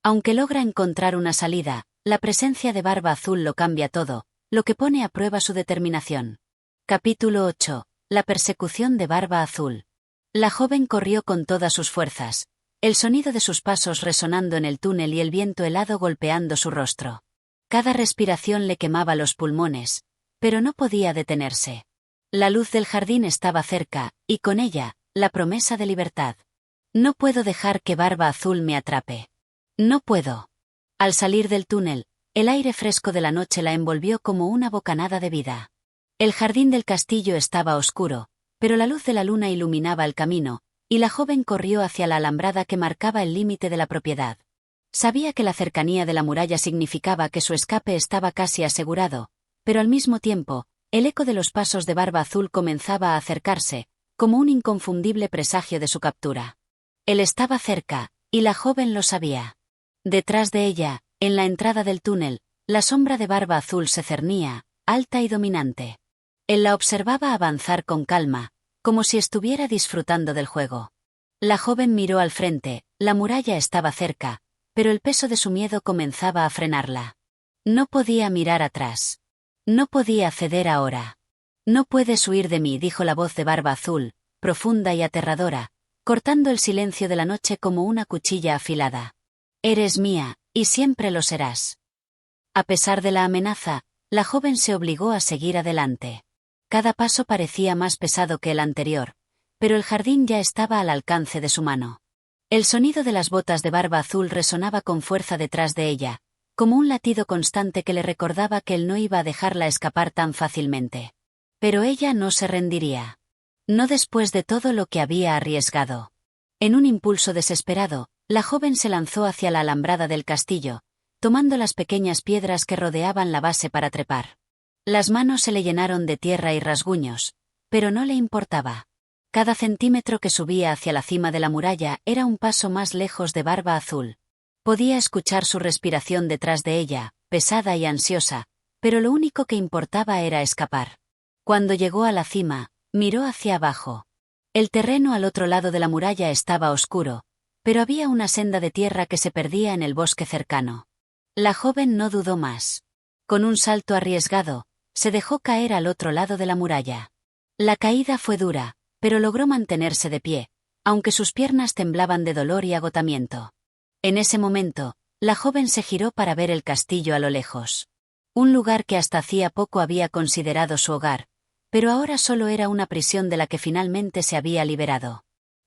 Aunque logra encontrar una salida, la presencia de Barba Azul lo cambia todo, lo que pone a prueba su determinación. Capítulo 8. La persecución de Barba Azul. La joven corrió con todas sus fuerzas, el sonido de sus pasos resonando en el túnel y el viento helado golpeando su rostro. Cada respiración le quemaba los pulmones, pero no podía detenerse. La luz del jardín estaba cerca, y con ella, la promesa de libertad. No puedo dejar que Barba Azul me atrape. No puedo. Al salir del túnel, el aire fresco de la noche la envolvió como una bocanada de vida. El jardín del castillo estaba oscuro, pero la luz de la luna iluminaba el camino, y la joven corrió hacia la alambrada que marcaba el límite de la propiedad. Sabía que la cercanía de la muralla significaba que su escape estaba casi asegurado, pero al mismo tiempo, el eco de los pasos de Barba Azul comenzaba a acercarse, como un inconfundible presagio de su captura. Él estaba cerca, y la joven lo sabía. Detrás de ella, en la entrada del túnel, la sombra de Barba Azul se cernía, alta y dominante. Él la observaba avanzar con calma, como si estuviera disfrutando del juego. La joven miró al frente, la muralla estaba cerca, pero el peso de su miedo comenzaba a frenarla. No podía mirar atrás. No podía ceder ahora. No puedes huir de mí, dijo la voz de Barba Azul, profunda y aterradora, cortando el silencio de la noche como una cuchilla afilada. Eres mía, y siempre lo serás. A pesar de la amenaza, la joven se obligó a seguir adelante. Cada paso parecía más pesado que el anterior, pero el jardín ya estaba al alcance de su mano. El sonido de las botas de Barba Azul resonaba con fuerza detrás de ella, como un latido constante que le recordaba que él no iba a dejarla escapar tan fácilmente. Pero ella no se rendiría. No después de todo lo que había arriesgado. En un impulso desesperado, la joven se lanzó hacia la alambrada del castillo, tomando las pequeñas piedras que rodeaban la base para trepar. Las manos se le llenaron de tierra y rasguños, pero no le importaba. Cada centímetro que subía hacia la cima de la muralla era un paso más lejos de Barba Azul. Podía escuchar su respiración detrás de ella, pesada y ansiosa, pero lo único que importaba era escapar. Cuando llegó a la cima, miró hacia abajo. El terreno al otro lado de la muralla estaba oscuro, pero había una senda de tierra que se perdía en el bosque cercano. La joven no dudó más. Con un salto arriesgado, se dejó caer al otro lado de la muralla. La caída fue dura, pero logró mantenerse de pie, aunque sus piernas temblaban de dolor y agotamiento. En ese momento, la joven se giró para ver el castillo a lo lejos. Un lugar que hasta hacía poco había considerado su hogar, pero ahora solo era una prisión de la que finalmente se había liberado.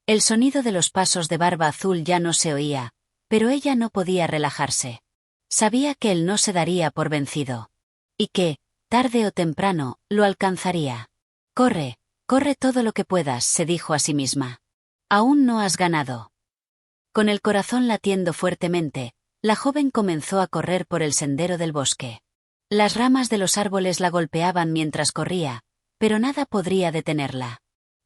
El sonido de los pasos de Barba Azul ya no se oía, pero ella no podía relajarse. Sabía que él no se daría por vencido. Y que, tarde o temprano, lo alcanzaría. Corre, corre todo lo que puedas, se dijo a sí misma. Aún no has ganado. Con el corazón latiendo fuertemente, la joven comenzó a correr por el sendero del bosque. Las ramas de los árboles la golpeaban mientras corría, pero nada podría detenerla.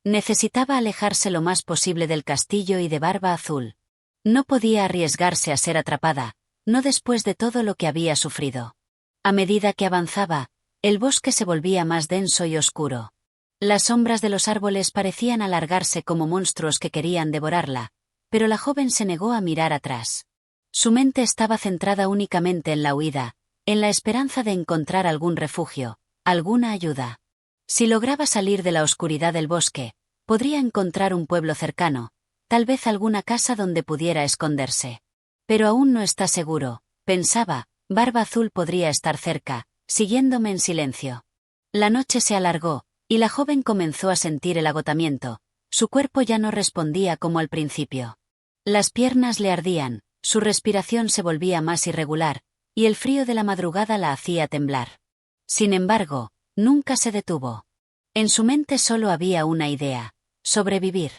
Necesitaba alejarse lo más posible del castillo y de Barba Azul. No podía arriesgarse a ser atrapada, no después de todo lo que había sufrido. A medida que avanzaba, el bosque se volvía más denso y oscuro. Las sombras de los árboles parecían alargarse como monstruos que querían devorarla, pero la joven se negó a mirar atrás. Su mente estaba centrada únicamente en la huida, en la esperanza de encontrar algún refugio, alguna ayuda. Si lograba salir de la oscuridad del bosque, podría encontrar un pueblo cercano, tal vez alguna casa donde pudiera esconderse. Pero aún no está seguro, pensaba, Barba Azul podría estar cerca, siguiéndome en silencio. La noche se alargó, y la joven comenzó a sentir el agotamiento. Su cuerpo ya no respondía como al principio. Las piernas le ardían, su respiración se volvía más irregular, y el frío de la madrugada la hacía temblar. Sin embargo, nunca se detuvo. En su mente solo había una idea: sobrevivir.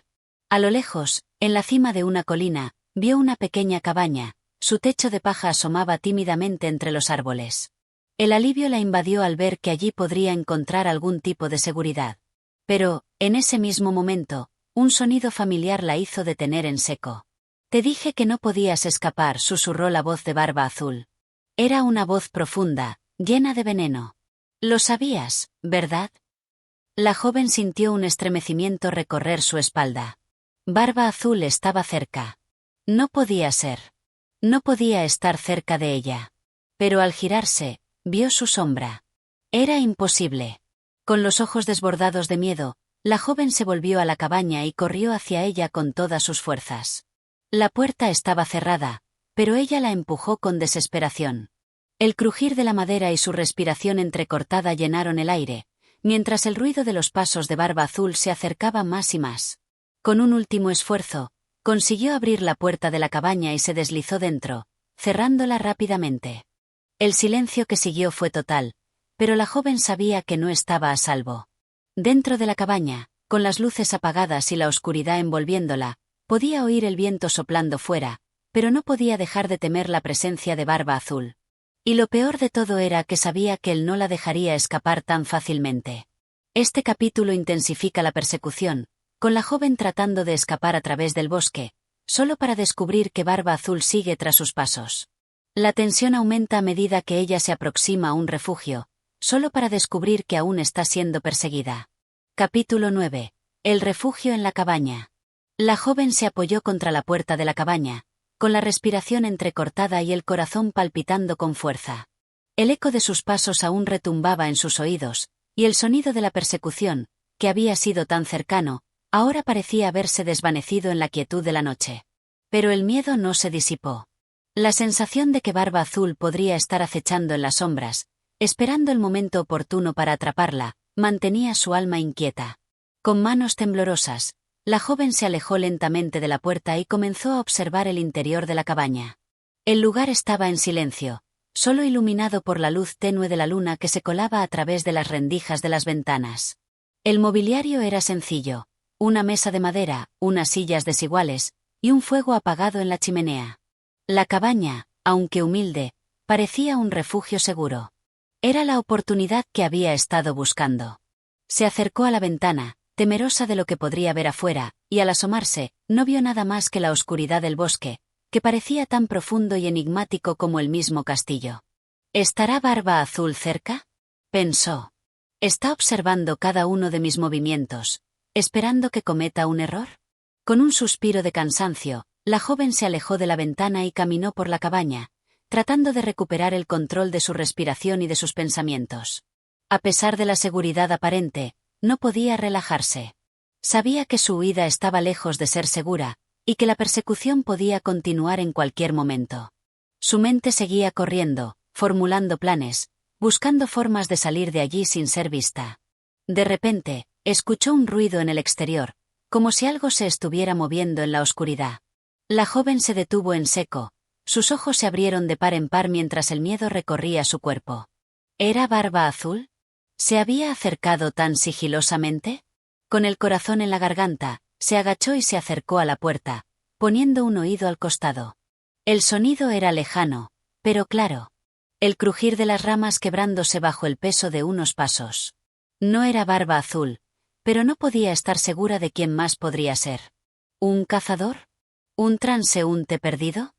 A lo lejos, en la cima de una colina, vio una pequeña cabaña, su techo de paja asomaba tímidamente entre los árboles. El alivio la invadió al ver que allí podría encontrar algún tipo de seguridad. Pero, en ese mismo momento, un sonido familiar la hizo detener en seco. Te dije que no podías escapar, susurró la voz de Barba Azul. Era una voz profunda, llena de veneno. Lo sabías, ¿verdad? La joven sintió un estremecimiento recorrer su espalda. Barba Azul estaba cerca. No podía ser. No podía estar cerca de ella. Pero al girarse, vio su sombra. Era imposible. Con los ojos desbordados de miedo, la joven se volvió a la cabaña y corrió hacia ella con todas sus fuerzas. La puerta estaba cerrada, pero ella la empujó con desesperación. El crujir de la madera y su respiración entrecortada llenaron el aire, mientras el ruido de los pasos de Barba Azul se acercaba más y más. Con un último esfuerzo, consiguió abrir la puerta de la cabaña y se deslizó dentro, cerrándola rápidamente. El silencio que siguió fue total, pero la joven sabía que no estaba a salvo. Dentro de la cabaña, con las luces apagadas y la oscuridad envolviéndola, podía oír el viento soplando fuera, pero no podía dejar de temer la presencia de Barba Azul. Y lo peor de todo era que sabía que él no la dejaría escapar tan fácilmente. Este capítulo intensifica la persecución, con la joven tratando de escapar a través del bosque, solo para descubrir que Barba Azul sigue tras sus pasos. La tensión aumenta a medida que ella se aproxima a un refugio, solo para descubrir que aún está siendo perseguida. Capítulo 9. El refugio en la cabaña. La joven se apoyó contra la puerta de la cabaña, con la respiración entrecortada y el corazón palpitando con fuerza. El eco de sus pasos aún retumbaba en sus oídos, y el sonido de la persecución, que había sido tan cercano, ahora parecía haberse desvanecido en la quietud de la noche. Pero el miedo no se disipó. La sensación de que Barba Azul podría estar acechando en las sombras, esperando el momento oportuno para atraparla, mantenía su alma inquieta. Con manos temblorosas, la joven se alejó lentamente de la puerta y comenzó a observar el interior de la cabaña. El lugar estaba en silencio, solo iluminado por la luz tenue de la luna que se colaba a través de las rendijas de las ventanas. El mobiliario era sencillo: una mesa de madera, unas sillas desiguales, y un fuego apagado en la chimenea. La cabaña, aunque humilde, parecía un refugio seguro. Era la oportunidad que había estado buscando. Se acercó a la ventana, temerosa de lo que podría ver afuera, y al asomarse, no vio nada más que la oscuridad del bosque, que parecía tan profundo y enigmático como el mismo castillo. ¿Estará Barba Azul cerca?, pensó. ¿Está observando cada uno de mis movimientos, esperando que cometa un error? Con un suspiro de cansancio, la joven se alejó de la ventana y caminó por la cabaña, tratando de recuperar el control de su respiración y de sus pensamientos. A pesar de la seguridad aparente, no podía relajarse. Sabía que su huida estaba lejos de ser segura, y que la persecución podía continuar en cualquier momento. Su mente seguía corriendo, formulando planes, buscando formas de salir de allí sin ser vista. De repente, escuchó un ruido en el exterior, como si algo se estuviera moviendo en la oscuridad. La joven se detuvo en seco, sus ojos se abrieron de par en par mientras el miedo recorría su cuerpo. ¿Era Barba Azul? ¿Se había acercado tan sigilosamente? Con el corazón en la garganta, se agachó y se acercó a la puerta, poniendo un oído al costado. El sonido era lejano, pero claro. El crujir de las ramas quebrándose bajo el peso de unos pasos. No era Barba Azul, pero no podía estar segura de quién más podría ser. ¿Un cazador? ¿Un transeúnte perdido?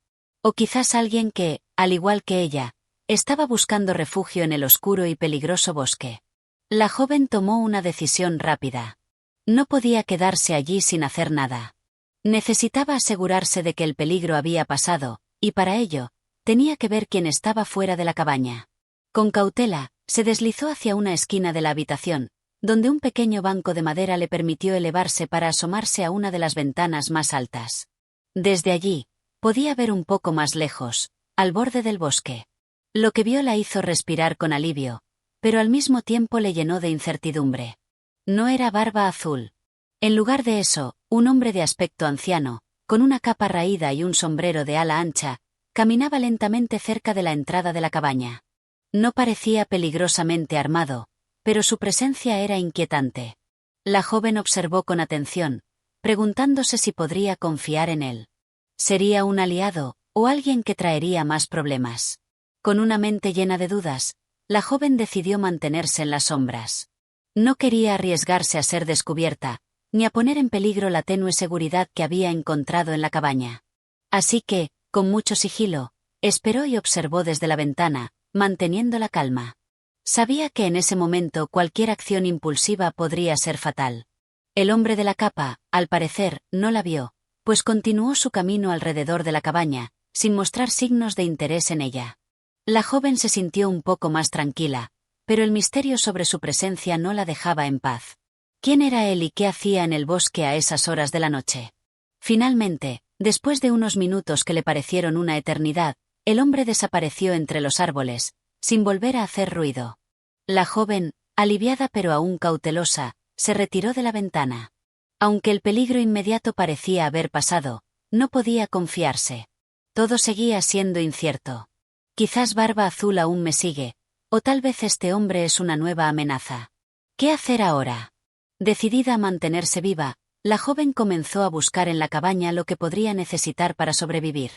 O quizás alguien que, al igual que ella, estaba buscando refugio en el oscuro y peligroso bosque. La joven tomó una decisión rápida. No podía quedarse allí sin hacer nada. Necesitaba asegurarse de que el peligro había pasado, y para ello, tenía que ver quién estaba fuera de la cabaña. Con cautela, se deslizó hacia una esquina de la habitación, donde un pequeño banco de madera le permitió elevarse para asomarse a una de las ventanas más altas. Desde allí, podía ver un poco más lejos, al borde del bosque. Lo que vio la hizo respirar con alivio, pero al mismo tiempo le llenó de incertidumbre. No era Barba Azul. En lugar de eso, un hombre de aspecto anciano, con una capa raída y un sombrero de ala ancha, caminaba lentamente cerca de la entrada de la cabaña. No parecía peligrosamente armado, pero su presencia era inquietante. La joven observó con atención, preguntándose si podría confiar en él. ¿Sería un aliado, o alguien que traería más problemas? Con una mente llena de dudas, la joven decidió mantenerse en las sombras. No quería arriesgarse a ser descubierta, ni a poner en peligro la tenue seguridad que había encontrado en la cabaña. Así que, con mucho sigilo, esperó y observó desde la ventana, manteniendo la calma. Sabía que en ese momento cualquier acción impulsiva podría ser fatal. El hombre de la capa, al parecer, no la vio, pues continuó su camino alrededor de la cabaña, sin mostrar signos de interés en ella. La joven se sintió un poco más tranquila, pero el misterio sobre su presencia no la dejaba en paz. ¿Quién era él y qué hacía en el bosque a esas horas de la noche? Finalmente, después de unos minutos que le parecieron una eternidad, el hombre desapareció entre los árboles, sin volver a hacer ruido. La joven, aliviada pero aún cautelosa, se retiró de la ventana. Aunque el peligro inmediato parecía haber pasado, no podía confiarse. Todo seguía siendo incierto. Quizás Barba Azul aún me sigue, o tal vez este hombre es una nueva amenaza. ¿Qué hacer ahora? Decidida a mantenerse viva, la joven comenzó a buscar en la cabaña lo que podría necesitar para sobrevivir.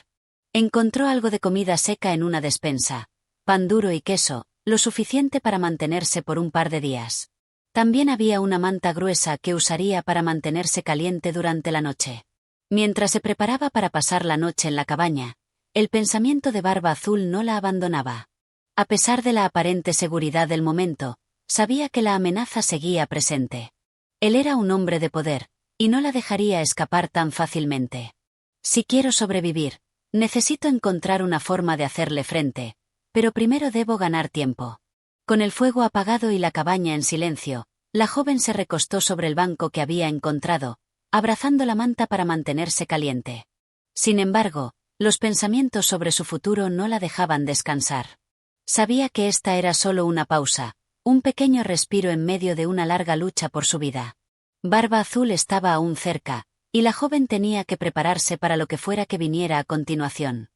Encontró algo de comida seca en una despensa, pan duro y queso, lo suficiente para mantenerse por un par de días. También había una manta gruesa que usaría para mantenerse caliente durante la noche. Mientras se preparaba para pasar la noche en la cabaña, el pensamiento de Barba Azul no la abandonaba. A pesar de la aparente seguridad del momento, sabía que la amenaza seguía presente. Él era un hombre de poder, y no la dejaría escapar tan fácilmente. Si quiero sobrevivir, necesito encontrar una forma de hacerle frente, pero primero debo ganar tiempo. Con el fuego apagado y la cabaña en silencio, la joven se recostó sobre el banco que había encontrado, abrazando la manta para mantenerse caliente. Sin embargo, los pensamientos sobre su futuro no la dejaban descansar. Sabía que esta era solo una pausa, un pequeño respiro en medio de una larga lucha por su vida. Barba Azul estaba aún cerca, y la joven tenía que prepararse para lo que fuera que viniera a continuación.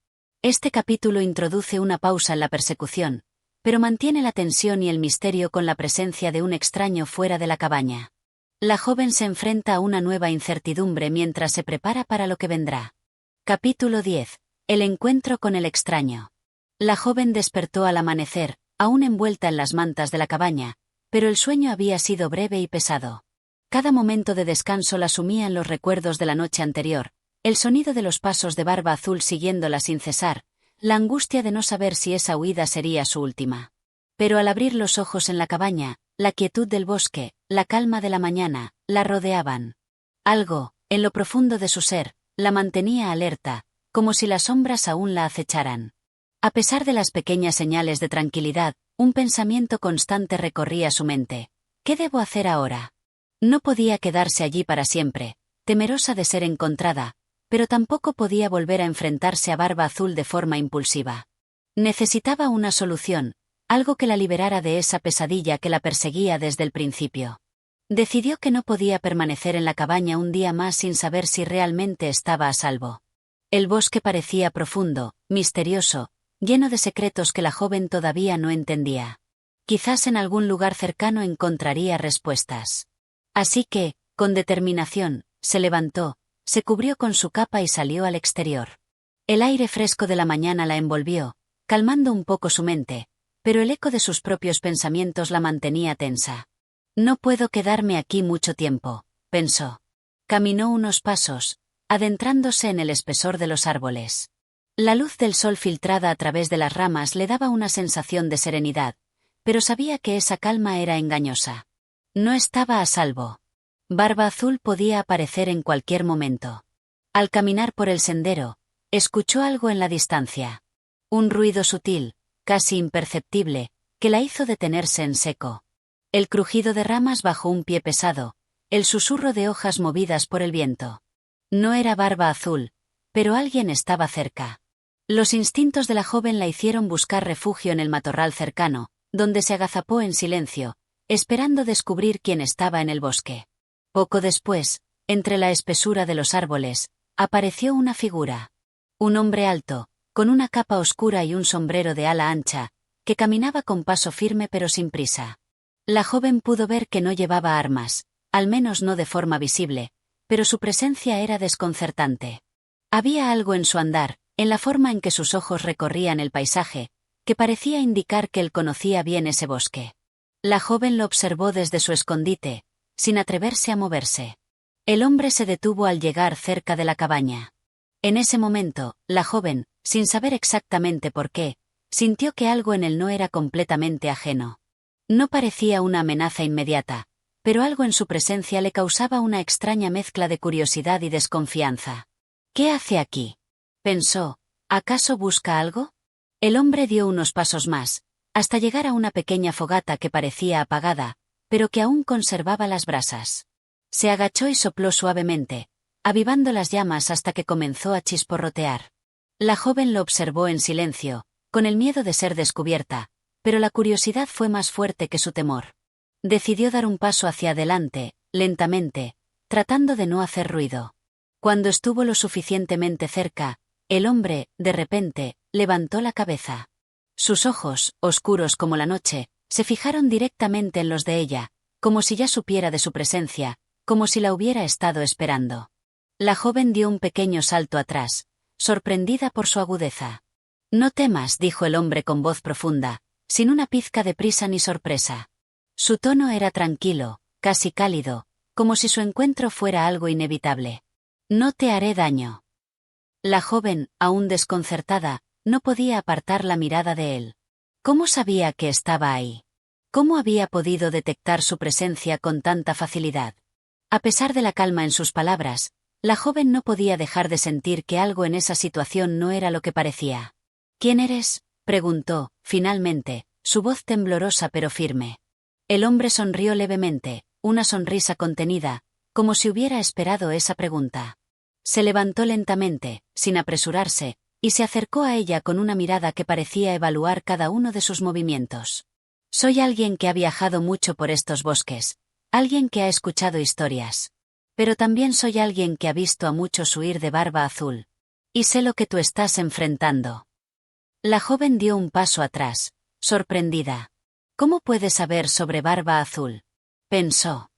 Este capítulo introduce una pausa en la persecución, pero mantiene la tensión y el misterio con la presencia de un extraño fuera de la cabaña. La joven se enfrenta a una nueva incertidumbre mientras se prepara para lo que vendrá. Capítulo 10. El encuentro con el extraño. La joven despertó al amanecer, aún envuelta en las mantas de la cabaña, pero el sueño había sido breve y pesado. Cada momento de descanso la sumía en los recuerdos de la noche anterior, el sonido de los pasos de Barba Azul siguiéndola sin cesar, la angustia de no saber si esa huida sería su última. Pero al abrir los ojos en la cabaña, la quietud del bosque, la calma de la mañana, la rodeaban. Algo, en lo profundo de su ser, la mantenía alerta, como si las sombras aún la acecharan. A pesar de las pequeñas señales de tranquilidad, un pensamiento constante recorría su mente. ¿Qué debo hacer ahora? No podía quedarse allí para siempre, temerosa de ser encontrada, pero tampoco podía volver a enfrentarse a Barba Azul de forma impulsiva. Necesitaba una solución, algo que la liberara de esa pesadilla que la perseguía desde el principio. Decidió que no podía permanecer en la cabaña un día más sin saber si realmente estaba a salvo. El bosque parecía profundo, misterioso, lleno de secretos que la joven todavía no entendía. Quizás en algún lugar cercano encontraría respuestas. Así que, con determinación, se levantó, se cubrió con su capa y salió al exterior. El aire fresco de la mañana la envolvió, calmando un poco su mente, pero el eco de sus propios pensamientos la mantenía tensa. No puedo quedarme aquí mucho tiempo, pensó. Caminó unos pasos, adentrándose en el espesor de los árboles. La luz del sol filtrada a través de las ramas le daba una sensación de serenidad, pero sabía que esa calma era engañosa. No estaba a salvo. Barba Azul podía aparecer en cualquier momento. Al caminar por el sendero, escuchó algo en la distancia. Un ruido sutil, casi imperceptible, que la hizo detenerse en seco. El crujido de ramas bajo un pie pesado, el susurro de hojas movidas por el viento. No era Barba Azul, pero alguien estaba cerca. Los instintos de la joven la hicieron buscar refugio en el matorral cercano, donde se agazapó en silencio, esperando descubrir quién estaba en el bosque. Poco después, entre la espesura de los árboles, apareció una figura. Un hombre alto, con una capa oscura y un sombrero de ala ancha, que caminaba con paso firme pero sin prisa. La joven pudo ver que no llevaba armas, al menos no de forma visible, pero su presencia era desconcertante. Había algo en su andar, en la forma en que sus ojos recorrían el paisaje, que parecía indicar que él conocía bien ese bosque. La joven lo observó desde su escondite, sin atreverse a moverse. El hombre se detuvo al llegar cerca de la cabaña. En ese momento, la joven, sin saber exactamente por qué, sintió que algo en él no era completamente ajeno. No parecía una amenaza inmediata, pero algo en su presencia le causaba una extraña mezcla de curiosidad y desconfianza. ¿Qué hace aquí?, pensó, ¿Acaso busca algo? El hombre dio unos pasos más, hasta llegar a una pequeña fogata que parecía apagada, pero que aún conservaba las brasas. Se agachó y sopló suavemente, avivando las llamas hasta que comenzó a chisporrotear. La joven lo observó en silencio, con el miedo de ser descubierta, pero la curiosidad fue más fuerte que su temor. Decidió dar un paso hacia adelante, lentamente, tratando de no hacer ruido. Cuando estuvo lo suficientemente cerca, el hombre, de repente, levantó la cabeza. Sus ojos, oscuros como la noche, se fijaron directamente en los de ella, como si ya supiera de su presencia, como si la hubiera estado esperando. La joven dio un pequeño salto atrás, sorprendida por su agudeza. «No temas», dijo el hombre con voz profunda, sin una pizca de prisa ni sorpresa. Su tono era tranquilo, casi cálido, como si su encuentro fuera algo inevitable. «No te haré daño». La joven, aún desconcertada, no podía apartar la mirada de él. ¿Cómo sabía que estaba ahí? ¿Cómo había podido detectar su presencia con tanta facilidad? A pesar de la calma en sus palabras, la joven no podía dejar de sentir que algo en esa situación no era lo que parecía. «¿Quién eres?», preguntó, finalmente, su voz temblorosa pero firme. El hombre sonrió levemente, una sonrisa contenida, como si hubiera esperado esa pregunta. Se levantó lentamente, sin apresurarse, y se acercó a ella con una mirada que parecía evaluar cada uno de sus movimientos. «Soy alguien que ha viajado mucho por estos bosques, alguien que ha escuchado historias. Pero también soy alguien que ha visto a muchos huir de Barba Azul. Y sé lo que tú estás enfrentando». La joven dio un paso atrás, sorprendida. «¿Cómo puede saber sobre Barba Azul?», pensó.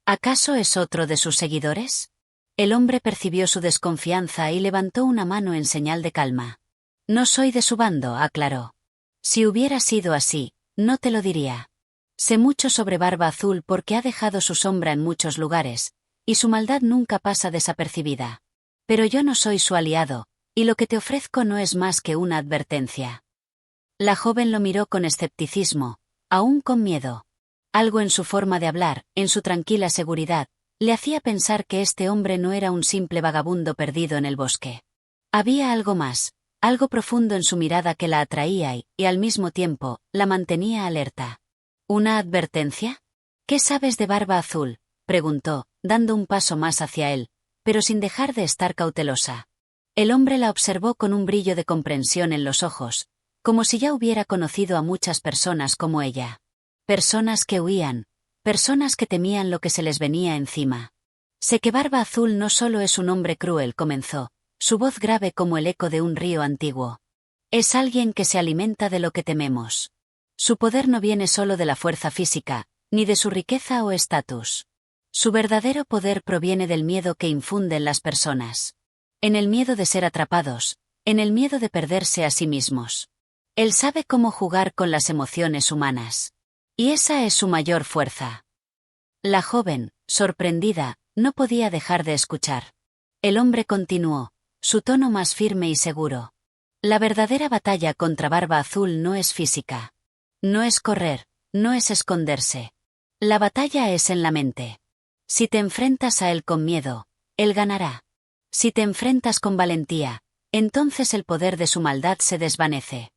«¿Acaso es otro de sus seguidores?». El hombre percibió su desconfianza y levantó una mano en señal de calma. «No soy de su bando», aclaró. «Si hubiera sido así, no te lo diría. Sé mucho sobre Barba Azul porque ha dejado su sombra en muchos lugares, y su maldad nunca pasa desapercibida. Pero yo no soy su aliado, y lo que te ofrezco no es más que una advertencia». La joven lo miró con escepticismo, aún con miedo. Algo en su forma de hablar, en su tranquila seguridad, le hacía pensar que este hombre no era un simple vagabundo perdido en el bosque. Había algo más, algo profundo en su mirada que la atraía y al mismo tiempo, la mantenía alerta. «¿Una advertencia? ¿Qué sabes de Barba Azul?», preguntó, dando un paso más hacia él, pero sin dejar de estar cautelosa. El hombre la observó con un brillo de comprensión en los ojos, como si ya hubiera conocido a muchas personas como ella. Personas que huían, personas que temían lo que se les venía encima. «Sé que Barba Azul no solo es un hombre cruel», comenzó, su voz grave como el eco de un río antiguo. «Es alguien que se alimenta de lo que tememos. Su poder no viene solo de la fuerza física, ni de su riqueza o estatus. Su verdadero poder proviene del miedo que infunden las personas. En el miedo de ser atrapados, en el miedo de perderse a sí mismos. Él sabe cómo jugar con las emociones humanas. Y esa es su mayor fuerza». La joven, sorprendida, no podía dejar de escuchar. El hombre continuó, su tono más firme y seguro. «La verdadera batalla contra Barba Azul no es física. No es correr, no es esconderse. La batalla es en la mente. Si te enfrentas a él con miedo, él ganará. Si te enfrentas con valentía, entonces el poder de su maldad se desvanece».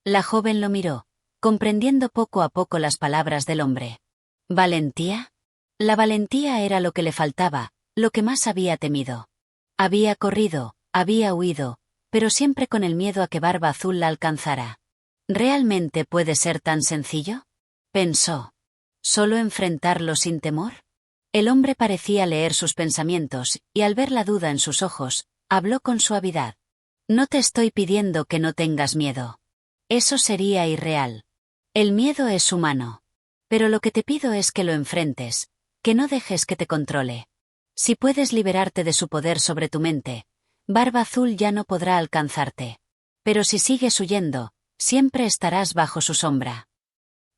La joven lo miró, comprendiendo poco a poco las palabras del hombre. ¿Valentía? La valentía era lo que le faltaba, lo que más había temido. Había corrido, había huido, pero siempre con el miedo a que Barba Azul la alcanzara. ¿Realmente puede ser tan sencillo?, pensó. ¿Solo enfrentarlo sin temor? El hombre parecía leer sus pensamientos, y al ver la duda en sus ojos, habló con suavidad. «No te estoy pidiendo que no tengas miedo. Eso sería irreal. El miedo es humano. Pero lo que te pido es que lo enfrentes, que no dejes que te controle. Si puedes liberarte de su poder sobre tu mente, Barba Azul ya no podrá alcanzarte. Pero si sigues huyendo, siempre estarás bajo su sombra».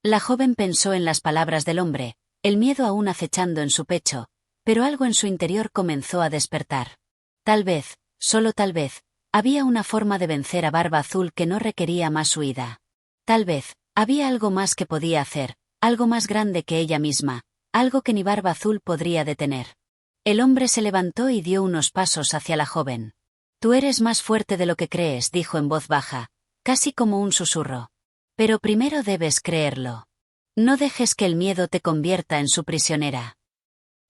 La joven pensó en las palabras del hombre, el miedo aún acechando en su pecho, pero algo en su interior comenzó a despertar. Tal vez, solo tal vez, había una forma de vencer a Barba Azul que no requería más huida. Tal vez, había algo más que podía hacer, algo más grande que ella misma, algo que ni Barba Azul podría detener. El hombre se levantó y dio unos pasos hacia la joven. Tú eres más fuerte de lo que crees, dijo en voz baja, casi como un susurro. Pero primero debes creerlo. No dejes que el miedo te convierta en su prisionera.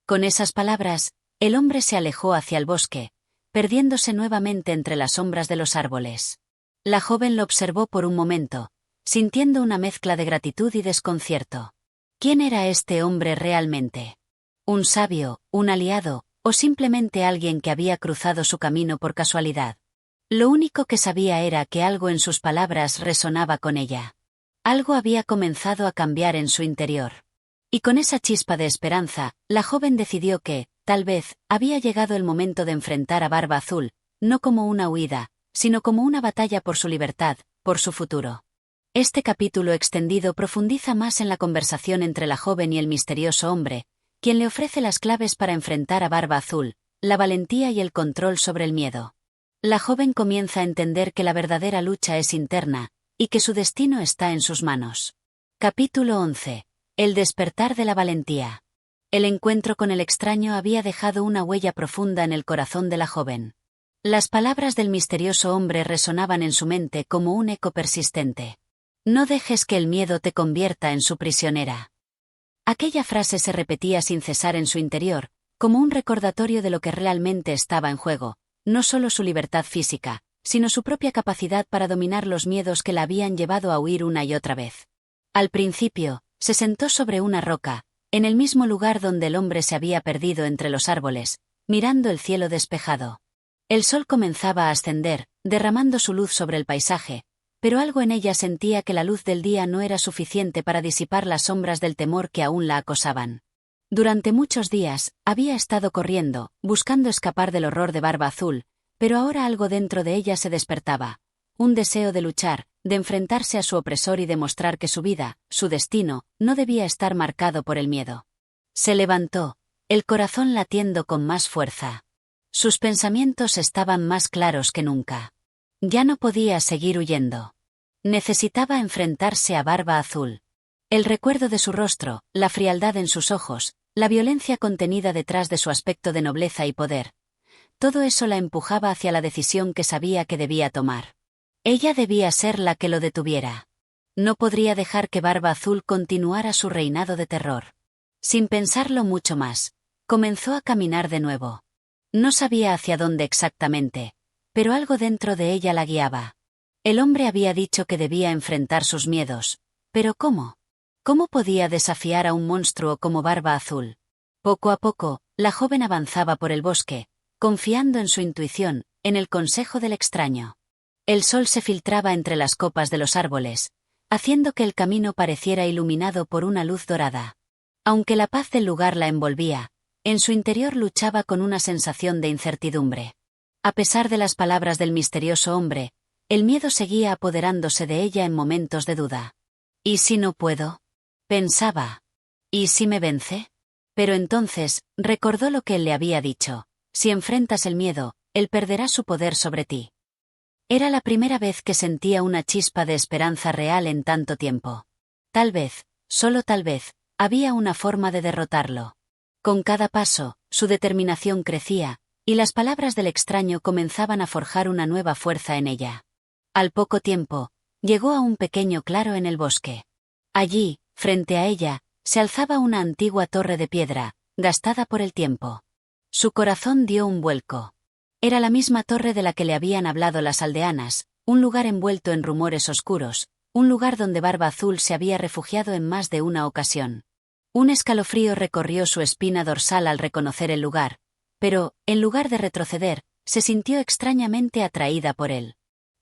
Con esas palabras, el hombre se alejó hacia el bosque, perdiéndose nuevamente entre las sombras de los árboles. La joven lo observó por un momento, sintiendo una mezcla de gratitud y desconcierto. ¿Quién era este hombre realmente? ¿Un sabio, un aliado, o simplemente alguien que había cruzado su camino por casualidad? Lo único que sabía era que algo en sus palabras resonaba con ella. Algo había comenzado a cambiar en su interior. Y con esa chispa de esperanza, la joven decidió que, tal vez, había llegado el momento de enfrentar a Barba Azul, no como una huida, sino como una batalla por su libertad, por su futuro. Este capítulo extendido profundiza más en la conversación entre la joven y el misterioso hombre, quien le ofrece las claves para enfrentar a Barba Azul, la valentía y el control sobre el miedo. La joven comienza a entender que la verdadera lucha es interna, y que su destino está en sus manos. Capítulo 11. El despertar de la valentía. El encuentro con el extraño había dejado una huella profunda en el corazón de la joven. Las palabras del misterioso hombre resonaban en su mente como un eco persistente. No dejes que el miedo te convierta en su prisionera. Aquella frase se repetía sin cesar en su interior, como un recordatorio de lo que realmente estaba en juego, no solo su libertad física, sino su propia capacidad para dominar los miedos que la habían llevado a huir una y otra vez. Al principio, se sentó sobre una roca, en el mismo lugar donde el hombre se había perdido entre los árboles, mirando el cielo despejado. El sol comenzaba a ascender, derramando su luz sobre el paisaje, pero algo en ella sentía que la luz del día no era suficiente para disipar las sombras del temor que aún la acosaban. Durante muchos días, había estado corriendo, buscando escapar del horror de Barba Azul, pero ahora algo dentro de ella se despertaba. Un deseo de luchar, de enfrentarse a su opresor y demostrar que su vida, su destino, no debía estar marcado por el miedo. Se levantó, el corazón latiendo con más fuerza. Sus pensamientos estaban más claros que nunca. Ya no podía seguir huyendo. Necesitaba enfrentarse a Barba Azul. El recuerdo de su rostro, la frialdad en sus ojos, la violencia contenida detrás de su aspecto de nobleza y poder. Todo eso la empujaba hacia la decisión que sabía que debía tomar. Ella debía ser la que lo detuviera. No podría dejar que Barba Azul continuara su reinado de terror. Sin pensarlo mucho más, comenzó a caminar de nuevo. No sabía hacia dónde exactamente, pero algo dentro de ella la guiaba. El hombre había dicho que debía enfrentar sus miedos, pero ¿cómo? ¿Cómo podía desafiar a un monstruo como Barba Azul? Poco a poco, la joven avanzaba por el bosque, confiando en su intuición, en el consejo del extraño. El sol se filtraba entre las copas de los árboles, haciendo que el camino pareciera iluminado por una luz dorada. Aunque la paz del lugar la envolvía, en su interior luchaba con una sensación de incertidumbre. A pesar de las palabras del misterioso hombre, el miedo seguía apoderándose de ella en momentos de duda. ¿Y si no puedo? Pensaba. ¿Y si me vence? Pero entonces, recordó lo que él le había dicho. Si enfrentas el miedo, él perderá su poder sobre ti. Era la primera vez que sentía una chispa de esperanza real en tanto tiempo. Tal vez, solo tal vez, había una forma de derrotarlo. Con cada paso, su determinación crecía, y las palabras del extraño comenzaban a forjar una nueva fuerza en ella. Al poco tiempo, llegó a un pequeño claro en el bosque. Allí, frente a ella, se alzaba una antigua torre de piedra, gastada por el tiempo. Su corazón dio un vuelco. Era la misma torre de la que le habían hablado las aldeanas, un lugar envuelto en rumores oscuros, un lugar donde Barba Azul se había refugiado en más de una ocasión. Un escalofrío recorrió su espina dorsal al reconocer el lugar, pero, en lugar de retroceder, se sintió extrañamente atraída por él.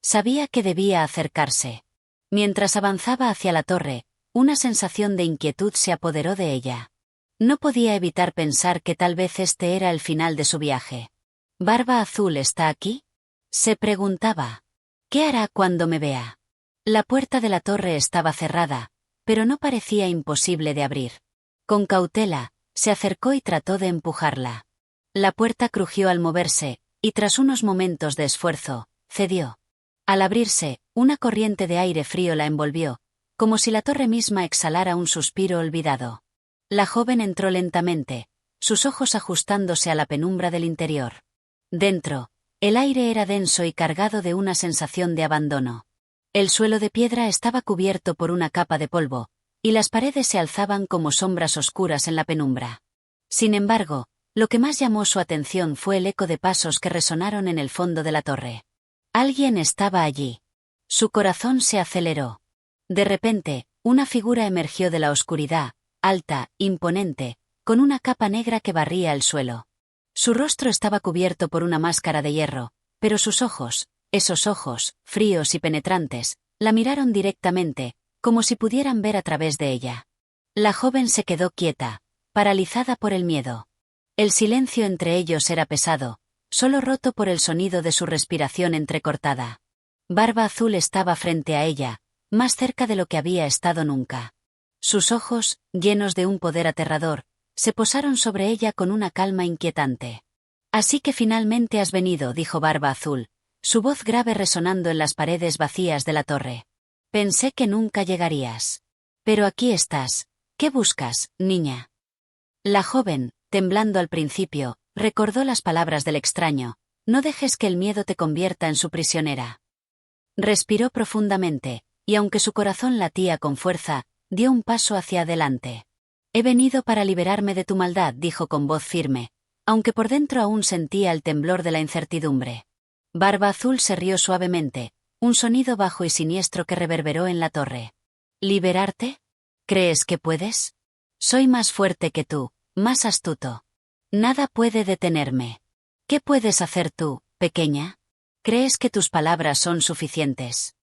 Sabía que debía acercarse. Mientras avanzaba hacia la torre, una sensación de inquietud se apoderó de ella. No podía evitar pensar que tal vez este era el final de su viaje. ¿Barba Azul está aquí?, se preguntaba. ¿Qué hará cuando me vea? La puerta de la torre estaba cerrada, pero no parecía imposible de abrir. Con cautela, se acercó y trató de empujarla. La puerta crujió al moverse, y tras unos momentos de esfuerzo, cedió. Al abrirse, una corriente de aire frío la envolvió, como si la torre misma exhalara un suspiro olvidado. La joven entró lentamente, sus ojos ajustándose a la penumbra del interior. Dentro, El aire era denso y cargado de una sensación de abandono. El suelo de piedra estaba cubierto por una capa de polvo, y las paredes se alzaban como sombras oscuras en la penumbra. Sin embargo, lo que más llamó su atención fue el eco de pasos que resonaron en el fondo de la torre. Alguien estaba allí. Su corazón se aceleró. De repente, una figura emergió de la oscuridad, alta, imponente, con una capa negra que barría el suelo. Su rostro estaba cubierto por una máscara de hierro, pero sus ojos, esos ojos, fríos y penetrantes, la miraron directamente, como si pudieran ver a través de ella. La joven se quedó quieta, paralizada por el miedo. El silencio entre ellos era pesado, solo roto por el sonido de su respiración entrecortada. Barba Azul estaba frente a ella, más cerca de lo que había estado nunca. Sus ojos, llenos de un poder aterrador, se posaron sobre ella con una calma inquietante. «Así que finalmente has venido», dijo Barba Azul, su voz grave resonando en las paredes vacías de la torre. «Pensé que nunca llegarías. Pero aquí estás. ¿Qué buscas, niña?» La joven, temblando al principio, recordó las palabras del extraño: «No dejes que el miedo te convierta en su prisionera». Respiró profundamente, y aunque su corazón latía con fuerza, dio un paso hacia adelante. «He venido para liberarme de tu maldad», dijo con voz firme, aunque por dentro aún sentía el temblor de la incertidumbre. Barba Azul se rió suavemente, un sonido bajo y siniestro que reverberó en la torre. «¿Liberarte? ¿Crees que puedes? Soy más fuerte que tú, más astuto. Nada puede detenerme. ¿Qué puedes hacer tú, pequeña? ¿Crees que tus palabras son suficientes?»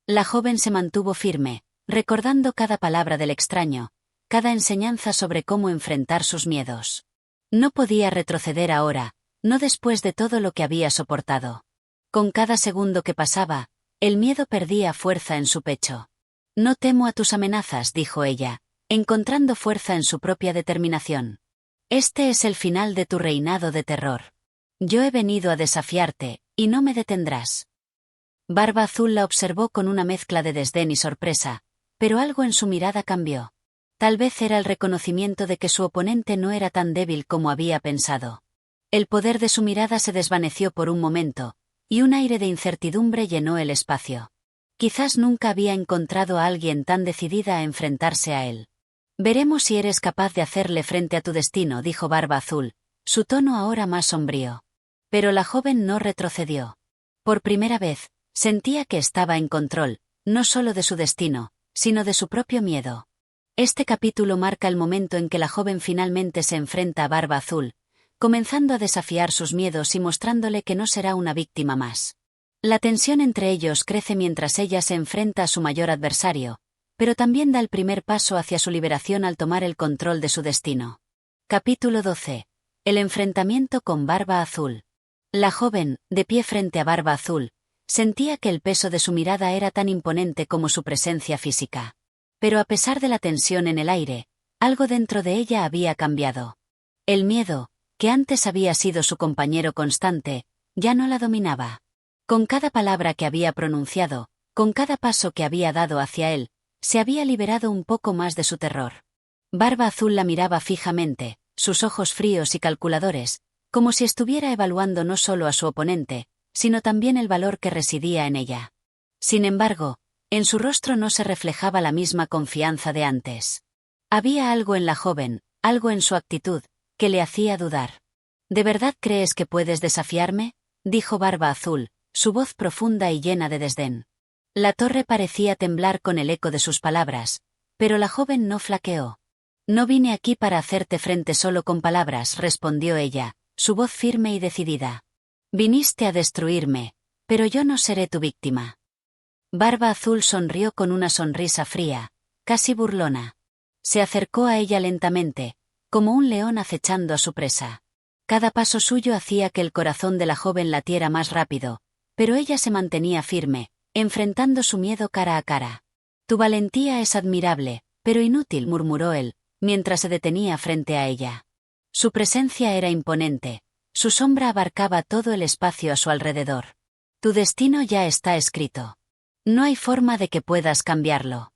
La joven se mantuvo firme, recordando cada palabra del extraño, cada enseñanza sobre cómo enfrentar sus miedos. No podía retroceder ahora, no después de todo lo que había soportado. Con cada segundo que pasaba, el miedo perdía fuerza en su pecho. «No temo a tus amenazas», dijo ella, encontrando fuerza en su propia determinación. «Este es el final de tu reinado de terror. Yo he venido a desafiarte, y no me detendrás». Barba Azul la observó con una mezcla de desdén y sorpresa, pero algo en su mirada cambió. Tal vez era el reconocimiento de que su oponente no era tan débil como había pensado. El poder de su mirada se desvaneció por un momento, y un aire de incertidumbre llenó el espacio. Quizás nunca había encontrado a alguien tan decidida a enfrentarse a él. «Veremos si eres capaz de hacerle frente a tu destino», dijo Barba Azul, su tono ahora más sombrío. Pero la joven no retrocedió. Por primera vez, sentía que estaba en control, no solo de su destino, sino de su propio miedo. Este capítulo marca el momento en que la joven finalmente se enfrenta a Barba Azul, comenzando a desafiar sus miedos y mostrándole que no será una víctima más. La tensión entre ellos crece mientras ella se enfrenta a su mayor adversario, pero también da el primer paso hacia su liberación al tomar el control de su destino. Capítulo 12. El enfrentamiento con Barba Azul. La joven, de pie frente a Barba Azul, sentía que el peso de su mirada era tan imponente como su presencia física. Pero a pesar de la tensión en el aire, algo dentro de ella había cambiado. El miedo, que antes había sido su compañero constante, ya no la dominaba. Con cada palabra que había pronunciado, con cada paso que había dado hacia él, se había liberado un poco más de su terror. Barba Azul la miraba fijamente, sus ojos fríos y calculadores, como si estuviera evaluando no solo a su oponente, sino también el valor que residía en ella. Sin embargo, en su rostro no se reflejaba la misma confianza de antes. Había algo en la joven, algo en su actitud, que le hacía dudar. «¿De verdad crees que puedes desafiarme?», dijo Barba Azul, su voz profunda y llena de desdén. La torre parecía temblar con el eco de sus palabras, pero la joven no flaqueó. «No vine aquí para hacerte frente solo con palabras», respondió ella, su voz firme y decidida. «Viniste a destruirme, pero yo no seré tu víctima». Barba Azul sonrió con una sonrisa fría, casi burlona. Se acercó a ella lentamente, como un león acechando a su presa. Cada paso suyo hacía que el corazón de la joven latiera más rápido, pero ella se mantenía firme, enfrentando su miedo cara a cara. «Tu valentía es admirable, pero inútil», murmuró él, mientras se detenía frente a ella. Su presencia era imponente, su sombra abarcaba todo el espacio a su alrededor. «Tu destino ya está escrito. No hay forma de que puedas cambiarlo».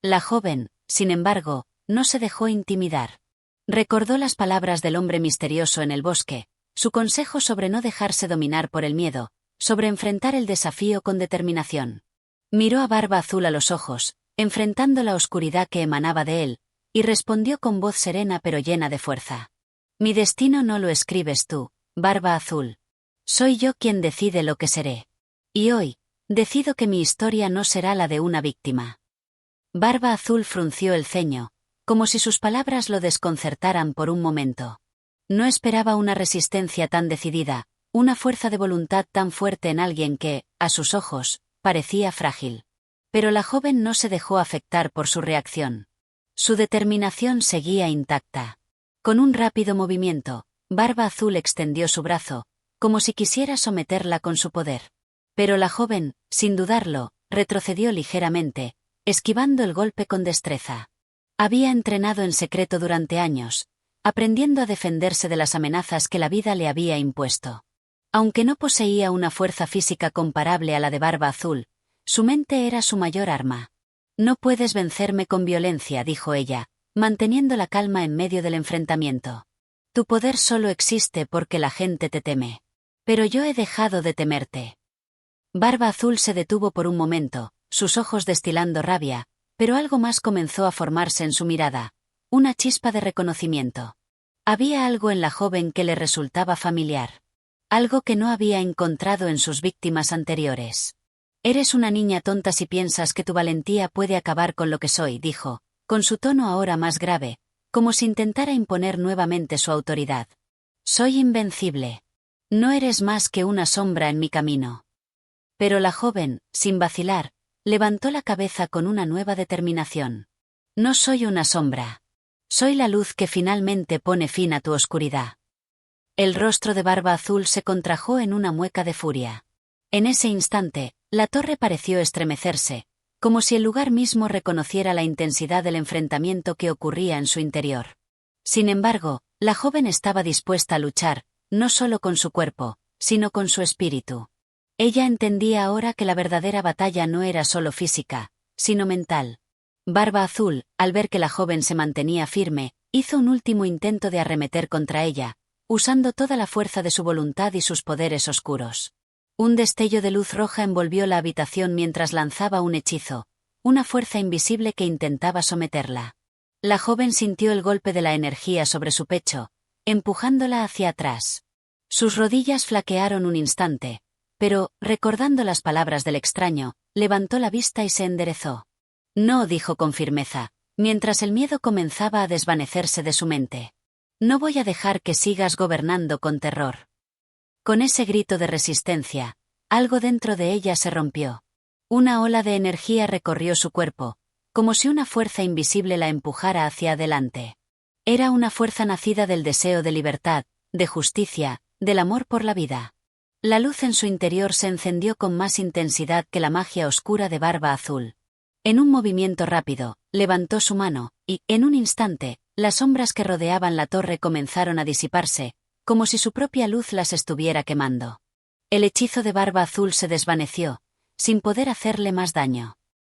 La joven, sin embargo, no se dejó intimidar. Recordó las palabras del hombre misterioso en el bosque, Su consejo sobre no dejarse dominar por el miedo, sobre enfrentar el desafío con determinación. Miró a Barba Azul a los ojos, enfrentando la oscuridad que emanaba de él, y respondió con voz serena pero llena de fuerza. Mi destino no lo escribes tú, Barba Azul. Soy yo quien decide lo que seré. Y hoy, decido que mi historia no será la de una víctima. Barba Azul frunció el ceño, como si sus palabras lo desconcertaran por un momento. No esperaba una resistencia tan decidida, una fuerza de voluntad tan fuerte en alguien que, a sus ojos, parecía frágil. Pero la joven no se dejó afectar por su reacción. Su determinación seguía intacta. Con un rápido movimiento, Barba Azul extendió su brazo, como si quisiera someterla con su poder. Pero la joven, sin dudarlo, retrocedió ligeramente, esquivando el golpe con destreza. Había entrenado en secreto durante años, aprendiendo a defenderse de las amenazas que la vida le había impuesto. Aunque no poseía una fuerza física comparable a la de Barba Azul, su mente era su mayor arma. No puedes vencerme con violencia, dijo ella, manteniendo la calma en medio del enfrentamiento. Tu poder solo existe porque la gente te teme. Pero yo he dejado de temerte. Barba Azul se detuvo por un momento, sus ojos destilando rabia, pero algo más comenzó a formarse en su mirada, una chispa de reconocimiento. Había algo en la joven que le resultaba familiar. Algo que no había encontrado en sus víctimas anteriores. Eres una niña tonta si piensas que tu valentía puede acabar con lo que soy, dijo, con su tono ahora más grave, como si intentara imponer nuevamente su autoridad. Soy invencible. No eres más que una sombra en mi camino. Pero la joven, sin vacilar, levantó la cabeza con una nueva determinación. No soy una sombra. Soy la luz que finalmente pone fin a tu oscuridad. El rostro de Barba Azul se contrajo en una mueca de furia. En ese instante, la torre pareció estremecerse, como si el lugar mismo reconociera la intensidad del enfrentamiento que ocurría en su interior. Sin embargo, la joven estaba dispuesta a luchar, no solo con su cuerpo, sino con su espíritu. Ella entendía ahora que la verdadera batalla no era solo física, sino mental. Barba Azul, al ver que la joven se mantenía firme, hizo un último intento de arremeter contra ella, usando toda la fuerza de su voluntad y sus poderes oscuros. Un destello de luz roja envolvió la habitación mientras lanzaba un hechizo, una fuerza invisible que intentaba someterla. La joven sintió el golpe de la energía sobre su pecho, empujándola hacia atrás. Sus rodillas flaquearon un instante, pero, recordando las palabras del extraño, levantó la vista y se enderezó. No, dijo con firmeza, mientras el miedo comenzaba a desvanecerse de su mente. No voy a dejar que sigas gobernando con terror. Con ese grito de resistencia, algo dentro de ella se rompió. Una ola de energía recorrió su cuerpo, como si una fuerza invisible la empujara hacia adelante. Era una fuerza nacida del deseo de libertad, de justicia, del amor por la vida. La luz en su interior se encendió con más intensidad que la magia oscura de Barba Azul. En un movimiento rápido, levantó su mano, y, en un instante, las sombras que rodeaban la torre comenzaron a disiparse, como si su propia luz las estuviera quemando. El hechizo de Barba Azul se desvaneció, sin poder hacerle más daño.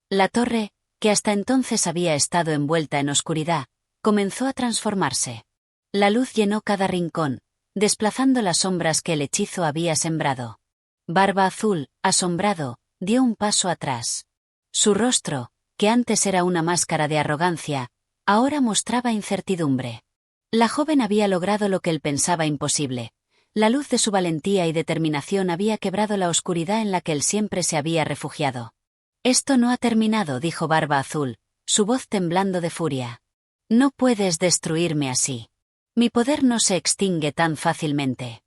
La torre, que hasta entonces había estado envuelta en oscuridad, comenzó a transformarse. La luz llenó cada rincón, desplazando las sombras que el hechizo había sembrado. Barba Azul, asombrado, dio un paso atrás. Su rostro, que antes era una máscara de arrogancia, ahora mostraba incertidumbre. La joven había logrado lo que él pensaba imposible. La luz de su valentía y determinación había quebrado la oscuridad en la que él siempre se había refugiado. Esto no ha terminado, dijo Barba Azul, su voz temblando de furia. No puedes destruirme así. Mi poder no se extingue tan fácilmente.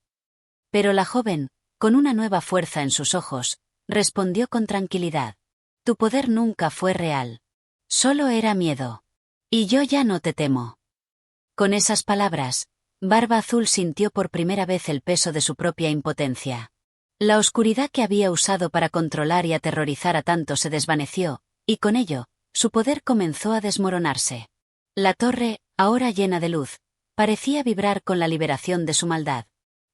Pero la joven, con una nueva fuerza en sus ojos, respondió con tranquilidad. Tu poder nunca fue real. Solo era miedo. Y yo ya no te temo. Con esas palabras, Barba Azul sintió por primera vez el peso de su propia impotencia. La oscuridad que había usado para controlar y aterrorizar a tanto se desvaneció, y con ello, su poder comenzó a desmoronarse. La torre, ahora llena de luz, parecía vibrar con la liberación de su maldad.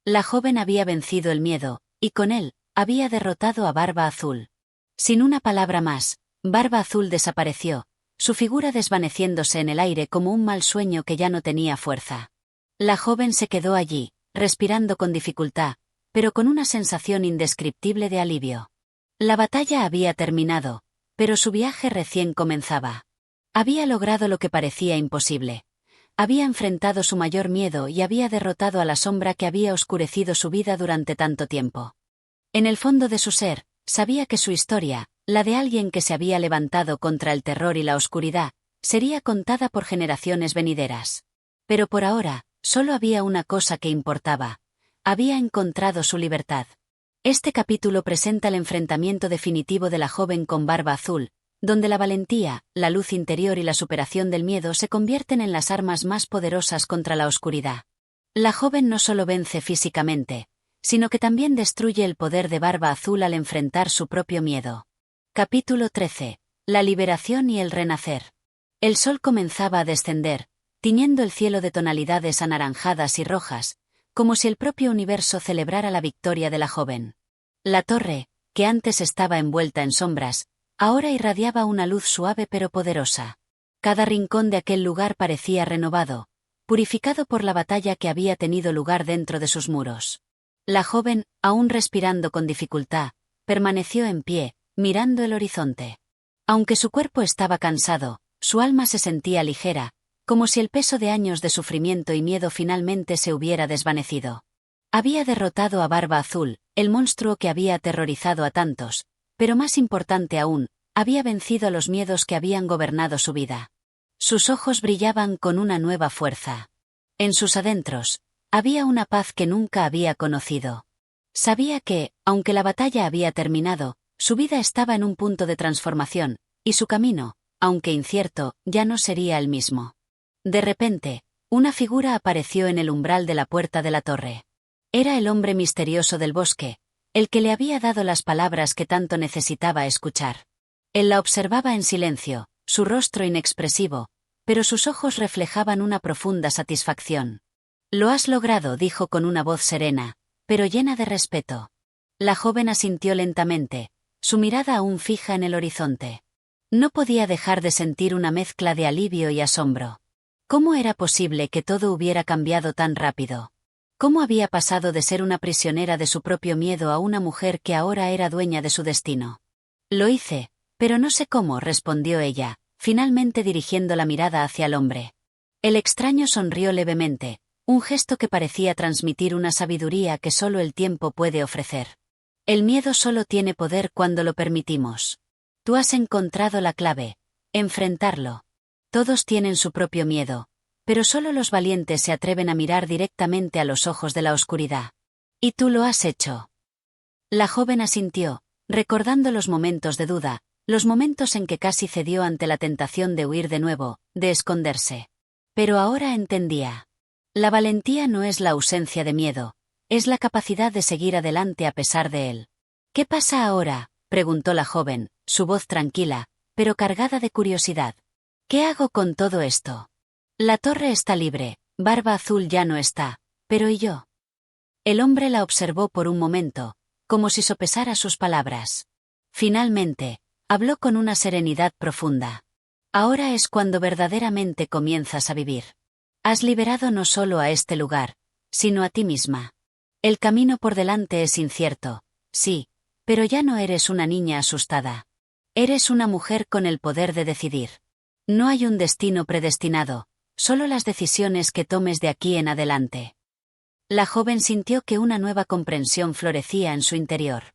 La joven había vencido el miedo, y con él, había derrotado a Barba Azul. Sin una palabra más, Barba Azul desapareció, su figura desvaneciéndose en el aire como un mal sueño que ya no tenía fuerza. La joven se quedó allí, respirando con dificultad, pero con una sensación indescriptible de alivio. La batalla había terminado, pero su viaje recién comenzaba. Había logrado lo que parecía imposible. Había enfrentado su mayor miedo y había derrotado a la sombra que había oscurecido su vida durante tanto tiempo. En el fondo de su ser, sabía que su historia, la de alguien que se había levantado contra el terror y la oscuridad, sería contada por generaciones venideras. Pero por ahora, solo había una cosa que importaba. Había encontrado su libertad. Este capítulo presenta el enfrentamiento definitivo de la joven con barba azul, donde la valentía, la luz interior y la superación del miedo se convierten en las armas más poderosas contra la oscuridad. La joven no solo vence físicamente, sino que también destruye el poder de Barba Azul al enfrentar su propio miedo. Capítulo 13. La liberación y el renacer. El sol comenzaba a descender, tiñendo el cielo de tonalidades anaranjadas y rojas, como si el propio universo celebrara la victoria de la joven. La torre, que antes estaba envuelta en sombras, ahora irradiaba una luz suave pero poderosa. Cada rincón de aquel lugar parecía renovado, purificado por la batalla que había tenido lugar dentro de sus muros. La joven, aún respirando con dificultad, permaneció en pie, mirando el horizonte. Aunque su cuerpo estaba cansado, su alma se sentía ligera, como si el peso de años de sufrimiento y miedo finalmente se hubiera desvanecido. Había derrotado a Barba Azul, el monstruo que había aterrorizado a tantos, pero más importante aún, había vencido a los miedos que habían gobernado su vida. Sus ojos brillaban con una nueva fuerza. En sus adentros, había una paz que nunca había conocido. Sabía que, aunque la batalla había terminado, su vida estaba en un punto de transformación, y su camino, aunque incierto, ya no sería el mismo. De repente, una figura apareció en el umbral de la puerta de la torre. Era el hombre misterioso del bosque, el que le había dado las palabras que tanto necesitaba escuchar. Él la observaba en silencio, su rostro inexpresivo, pero sus ojos reflejaban una profunda satisfacción. «Lo has logrado», dijo con una voz serena, pero llena de respeto. La joven asintió lentamente, su mirada aún fija en el horizonte. No podía dejar de sentir una mezcla de alivio y asombro. ¿Cómo era posible que todo hubiera cambiado tan rápido? ¿Cómo había pasado de ser una prisionera de su propio miedo a una mujer que ahora era dueña de su destino? Lo hice, pero no sé cómo, respondió ella, finalmente dirigiendo la mirada hacia el hombre. El extraño sonrió levemente, un gesto que parecía transmitir una sabiduría que solo el tiempo puede ofrecer. El miedo solo tiene poder cuando lo permitimos. Tú has encontrado la clave: enfrentarlo. Todos tienen su propio miedo, pero solo los valientes se atreven a mirar directamente a los ojos de la oscuridad. Y tú lo has hecho. La joven asintió, recordando los momentos de duda, los momentos en que casi cedió ante la tentación de huir de nuevo, de esconderse. Pero ahora entendía. La valentía no es la ausencia de miedo, es la capacidad de seguir adelante a pesar de él. ¿Qué pasa ahora?, preguntó la joven, su voz tranquila, pero cargada de curiosidad. ¿Qué hago con todo esto? La torre está libre, Barba Azul ya no está, pero ¿y yo? El hombre la observó por un momento, como si sopesara sus palabras. Finalmente, habló con una serenidad profunda. Ahora es cuando verdaderamente comienzas a vivir. Has liberado no solo a este lugar, sino a ti misma. El camino por delante es incierto, sí, pero ya no eres una niña asustada. Eres una mujer con el poder de decidir. No hay un destino predestinado, solo las decisiones que tomes de aquí en adelante. La joven sintió que una nueva comprensión florecía en su interior.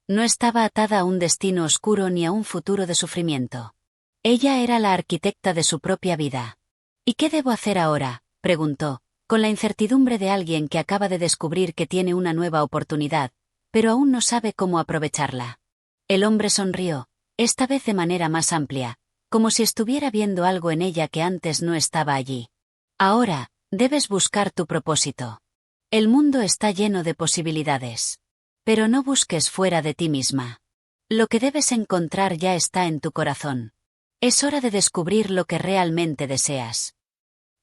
No estaba atada a un destino oscuro ni a un futuro de sufrimiento. Ella era la arquitecta de su propia vida. ¿Y qué debo hacer ahora?, preguntó, con la incertidumbre de alguien que acaba de descubrir que tiene una nueva oportunidad, pero aún no sabe cómo aprovecharla. El hombre sonrió, esta vez de manera más amplia, como si estuviera viendo algo en ella que antes no estaba allí. Ahora, debes buscar tu propósito. El mundo está lleno de posibilidades. Pero no busques fuera de ti misma. Lo que debes encontrar ya está en tu corazón. Es hora de descubrir lo que realmente deseas.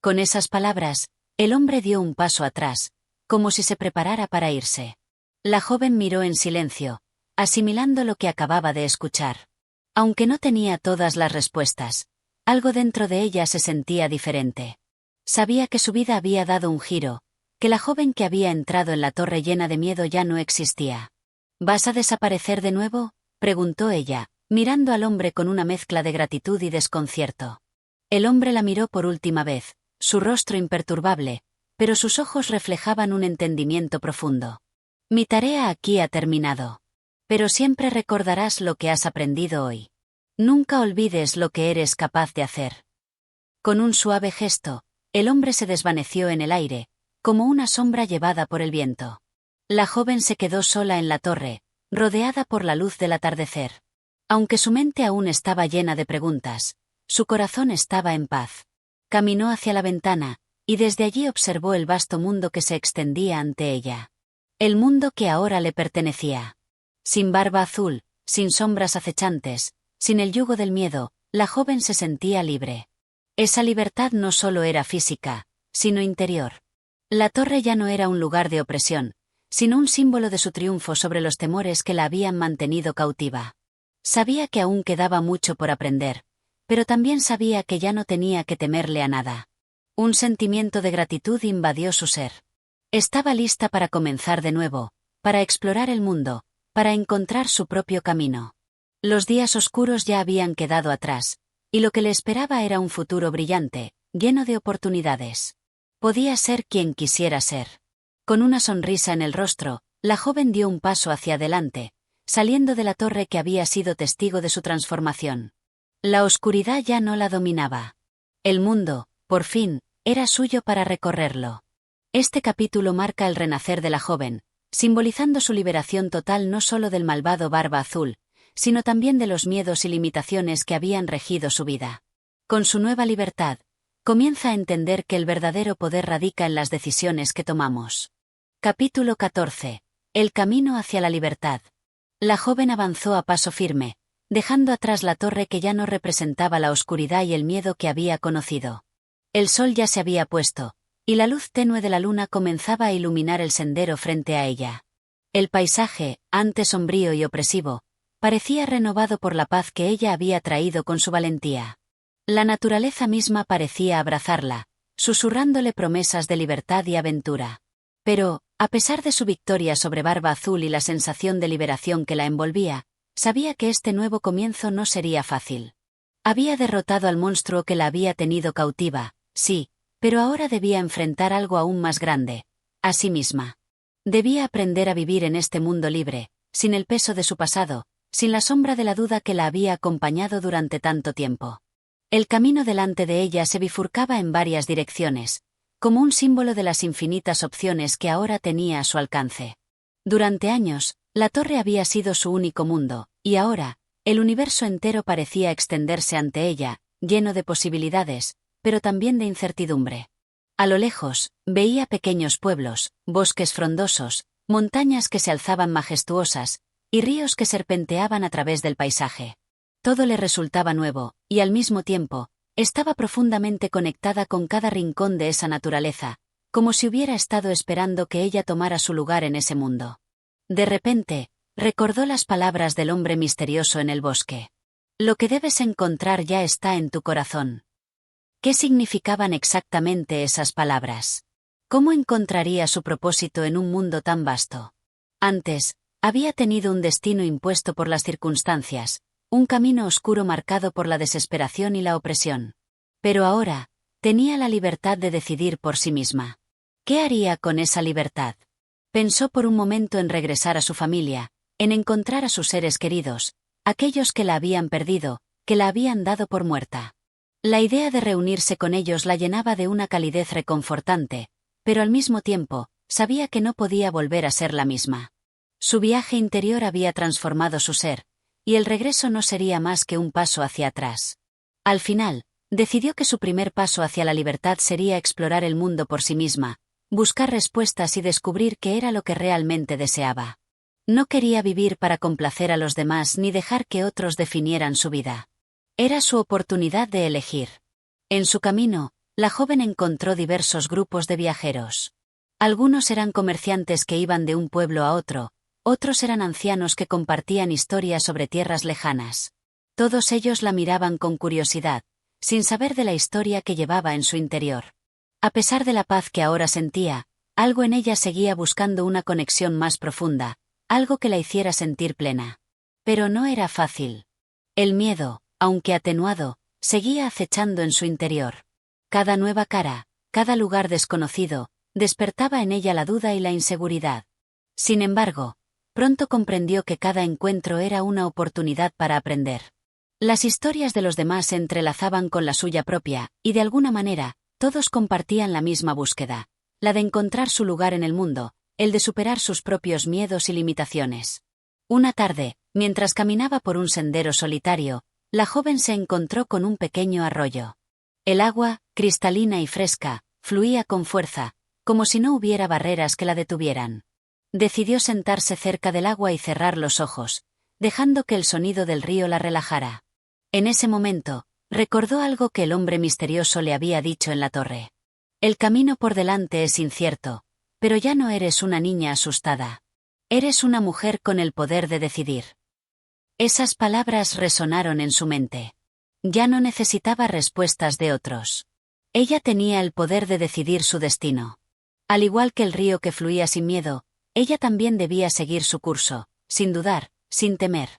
Con esas palabras, el hombre dio un paso atrás, como si se preparara para irse. La joven miró en silencio, asimilando lo que acababa de escuchar. Aunque no tenía todas las respuestas, algo dentro de ella se sentía diferente. Sabía que su vida había dado un giro, que la joven que había entrado en la torre llena de miedo ya no existía. ¿Vas a desaparecer de nuevo?, preguntó ella, mirando al hombre con una mezcla de gratitud y desconcierto. El hombre la miró por última vez, su rostro imperturbable, pero sus ojos reflejaban un entendimiento profundo. Mi tarea aquí ha terminado. Pero siempre recordarás lo que has aprendido hoy. Nunca olvides lo que eres capaz de hacer. Con un suave gesto, el hombre se desvaneció en el aire, como una sombra llevada por el viento. La joven se quedó sola en la torre, rodeada por la luz del atardecer. Aunque su mente aún estaba llena de preguntas, su corazón estaba en paz. Caminó hacia la ventana, y desde allí observó el vasto mundo que se extendía ante ella. El mundo que ahora le pertenecía. Sin barba azul, sin sombras acechantes, sin el yugo del miedo, la joven se sentía libre. Esa libertad no solo era física, sino interior. La torre ya no era un lugar de opresión, sino un símbolo de su triunfo sobre los temores que la habían mantenido cautiva. Sabía que aún quedaba mucho por aprender, pero también sabía que ya no tenía que temerle a nada. Un sentimiento de gratitud invadió su ser. Estaba lista para comenzar de nuevo, para explorar el mundo, para encontrar su propio camino. Los días oscuros ya habían quedado atrás, y lo que le esperaba era un futuro brillante, lleno de oportunidades. Podía ser quien quisiera ser. Con una sonrisa en el rostro, la joven dio un paso hacia adelante, saliendo de la torre que había sido testigo de su transformación. La oscuridad ya no la dominaba. El mundo, por fin, era suyo para recorrerlo. Este capítulo marca el renacer de la joven, simbolizando su liberación total no solo del malvado Barba Azul, sino también de los miedos y limitaciones que habían regido su vida. Con su nueva libertad, comienza a entender que el verdadero poder radica en las decisiones que tomamos. Capítulo 14. El camino hacia la libertad. La joven avanzó a paso firme, dejando atrás la torre que ya no representaba la oscuridad y el miedo que había conocido. El sol ya se había puesto, y la luz tenue de la luna comenzaba a iluminar el sendero frente a ella. El paisaje, antes sombrío y opresivo, parecía renovado por la paz que ella había traído con su valentía. La naturaleza misma parecía abrazarla, susurrándole promesas de libertad y aventura. Pero, a pesar de su victoria sobre Barba Azul y la sensación de liberación que la envolvía, sabía que este nuevo comienzo no sería fácil. Había derrotado al monstruo que la había tenido cautiva, sí, pero ahora debía enfrentar algo aún más grande, a sí misma. Debía aprender a vivir en este mundo libre, sin el peso de su pasado, sin la sombra de la duda que la había acompañado durante tanto tiempo. El camino delante de ella se bifurcaba en varias direcciones, como un símbolo de las infinitas opciones que ahora tenía a su alcance. Durante años, la torre había sido su único mundo, y ahora, el universo entero parecía extenderse ante ella, lleno de posibilidades, pero también de incertidumbre. A lo lejos, veía pequeños pueblos, bosques frondosos, montañas que se alzaban majestuosas, y ríos que serpenteaban a través del paisaje. Todo le resultaba nuevo, y al mismo tiempo, estaba profundamente conectada con cada rincón de esa naturaleza, como si hubiera estado esperando que ella tomara su lugar en ese mundo. De repente, recordó las palabras del hombre misterioso en el bosque. Lo que debes encontrar ya está en tu corazón. ¿Qué significaban exactamente esas palabras? ¿Cómo encontraría su propósito en un mundo tan vasto? Antes, había tenido un destino impuesto por las circunstancias, un camino oscuro marcado por la desesperación y la opresión. Pero ahora, tenía la libertad de decidir por sí misma. ¿Qué haría con esa libertad? Pensó por un momento en regresar a su familia, en encontrar a sus seres queridos, aquellos que la habían perdido, que la habían dado por muerta. La idea de reunirse con ellos la llenaba de una calidez reconfortante, pero al mismo tiempo, sabía que no podía volver a ser la misma. Su viaje interior había transformado su ser, y el regreso no sería más que un paso hacia atrás. Al final, decidió que su primer paso hacia la libertad sería explorar el mundo por sí misma, buscar respuestas y descubrir qué era lo que realmente deseaba. No quería vivir para complacer a los demás ni dejar que otros definieran su vida. Era su oportunidad de elegir. En su camino, la joven encontró diversos grupos de viajeros. Algunos eran comerciantes que iban de un pueblo a otro, otros eran ancianos que compartían historias sobre tierras lejanas. Todos ellos la miraban con curiosidad, sin saber de la historia que llevaba en su interior. A pesar de la paz que ahora sentía, Algo en ella seguía buscando una conexión más profunda, algo que la hiciera sentir plena. Pero no era fácil. El miedo, aunque atenuado, seguía acechando en su interior. Cada nueva cara, cada lugar desconocido, despertaba en ella la duda y la inseguridad. Sin embargo, pronto comprendió que cada encuentro era una oportunidad para aprender. Las historias de los demás se entrelazaban con la suya propia, y de alguna manera, todos compartían la misma búsqueda, la de encontrar su lugar en el mundo, el de superar sus propios miedos y limitaciones. Una tarde, mientras caminaba por un sendero solitario, la joven se encontró con un pequeño arroyo. El agua, cristalina y fresca, fluía con fuerza, como si no hubiera barreras que la detuvieran. Decidió sentarse cerca del agua y cerrar los ojos, dejando que el sonido del río la relajara. En ese momento, recordó algo que el hombre misterioso le había dicho en la torre. El camino por delante es incierto, pero ya no eres una niña asustada. Eres una mujer con el poder de decidir. Esas palabras resonaron en su mente. Ya no necesitaba respuestas de otros. Ella tenía el poder de decidir su destino. Al igual que el río que fluía sin miedo, ella también debía seguir su curso, sin dudar, sin temer.